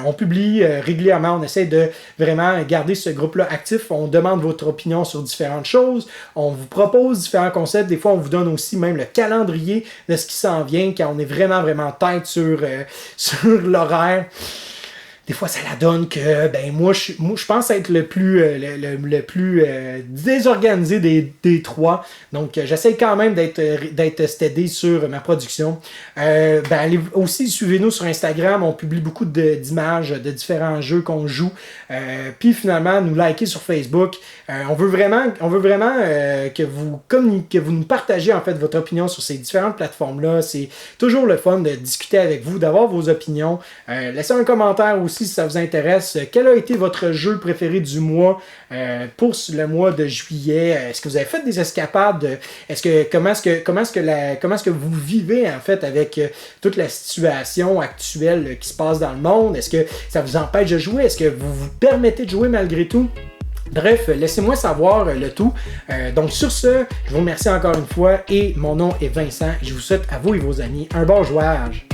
On publie régulièrement, on essaie de vraiment garder ce groupe-là actif. On demande votre opinion sur différentes choses. On vous propose différents concepts. Des fois, on vous donne aussi même le calendrier de ce qui s'en vient quand on est vraiment, vraiment tête sur l'horaire. Des fois, ça la donne que moi, je pense être le plus désorganisé des trois. Donc, j'essaie quand même d'être steady sur ma production. Allez aussi, suivez-nous sur Instagram. On publie beaucoup d'images de différents jeux qu'on joue. Puis finalement, nous liker sur Facebook. On veut vraiment que vous nous partagez en fait votre opinion sur ces différentes plateformes-là. C'est toujours le fun de discuter avec vous, d'avoir vos opinions. Laissez un commentaire aussi si ça vous intéresse. Quel a été votre jeu préféré du mois pour le mois de juillet? Est-ce que vous avez fait des escapades? Comment est-ce que vous vivez en fait avec toute la situation actuelle qui se passe dans le monde? Est-ce que ça vous empêche de jouer? Est-ce que vous vous permettez de jouer malgré tout? Bref, laissez-moi savoir le tout. Donc sur ce, je vous remercie encore une fois et mon nom est Vincent. Je vous souhaite à vous et vos amis un bon jouage.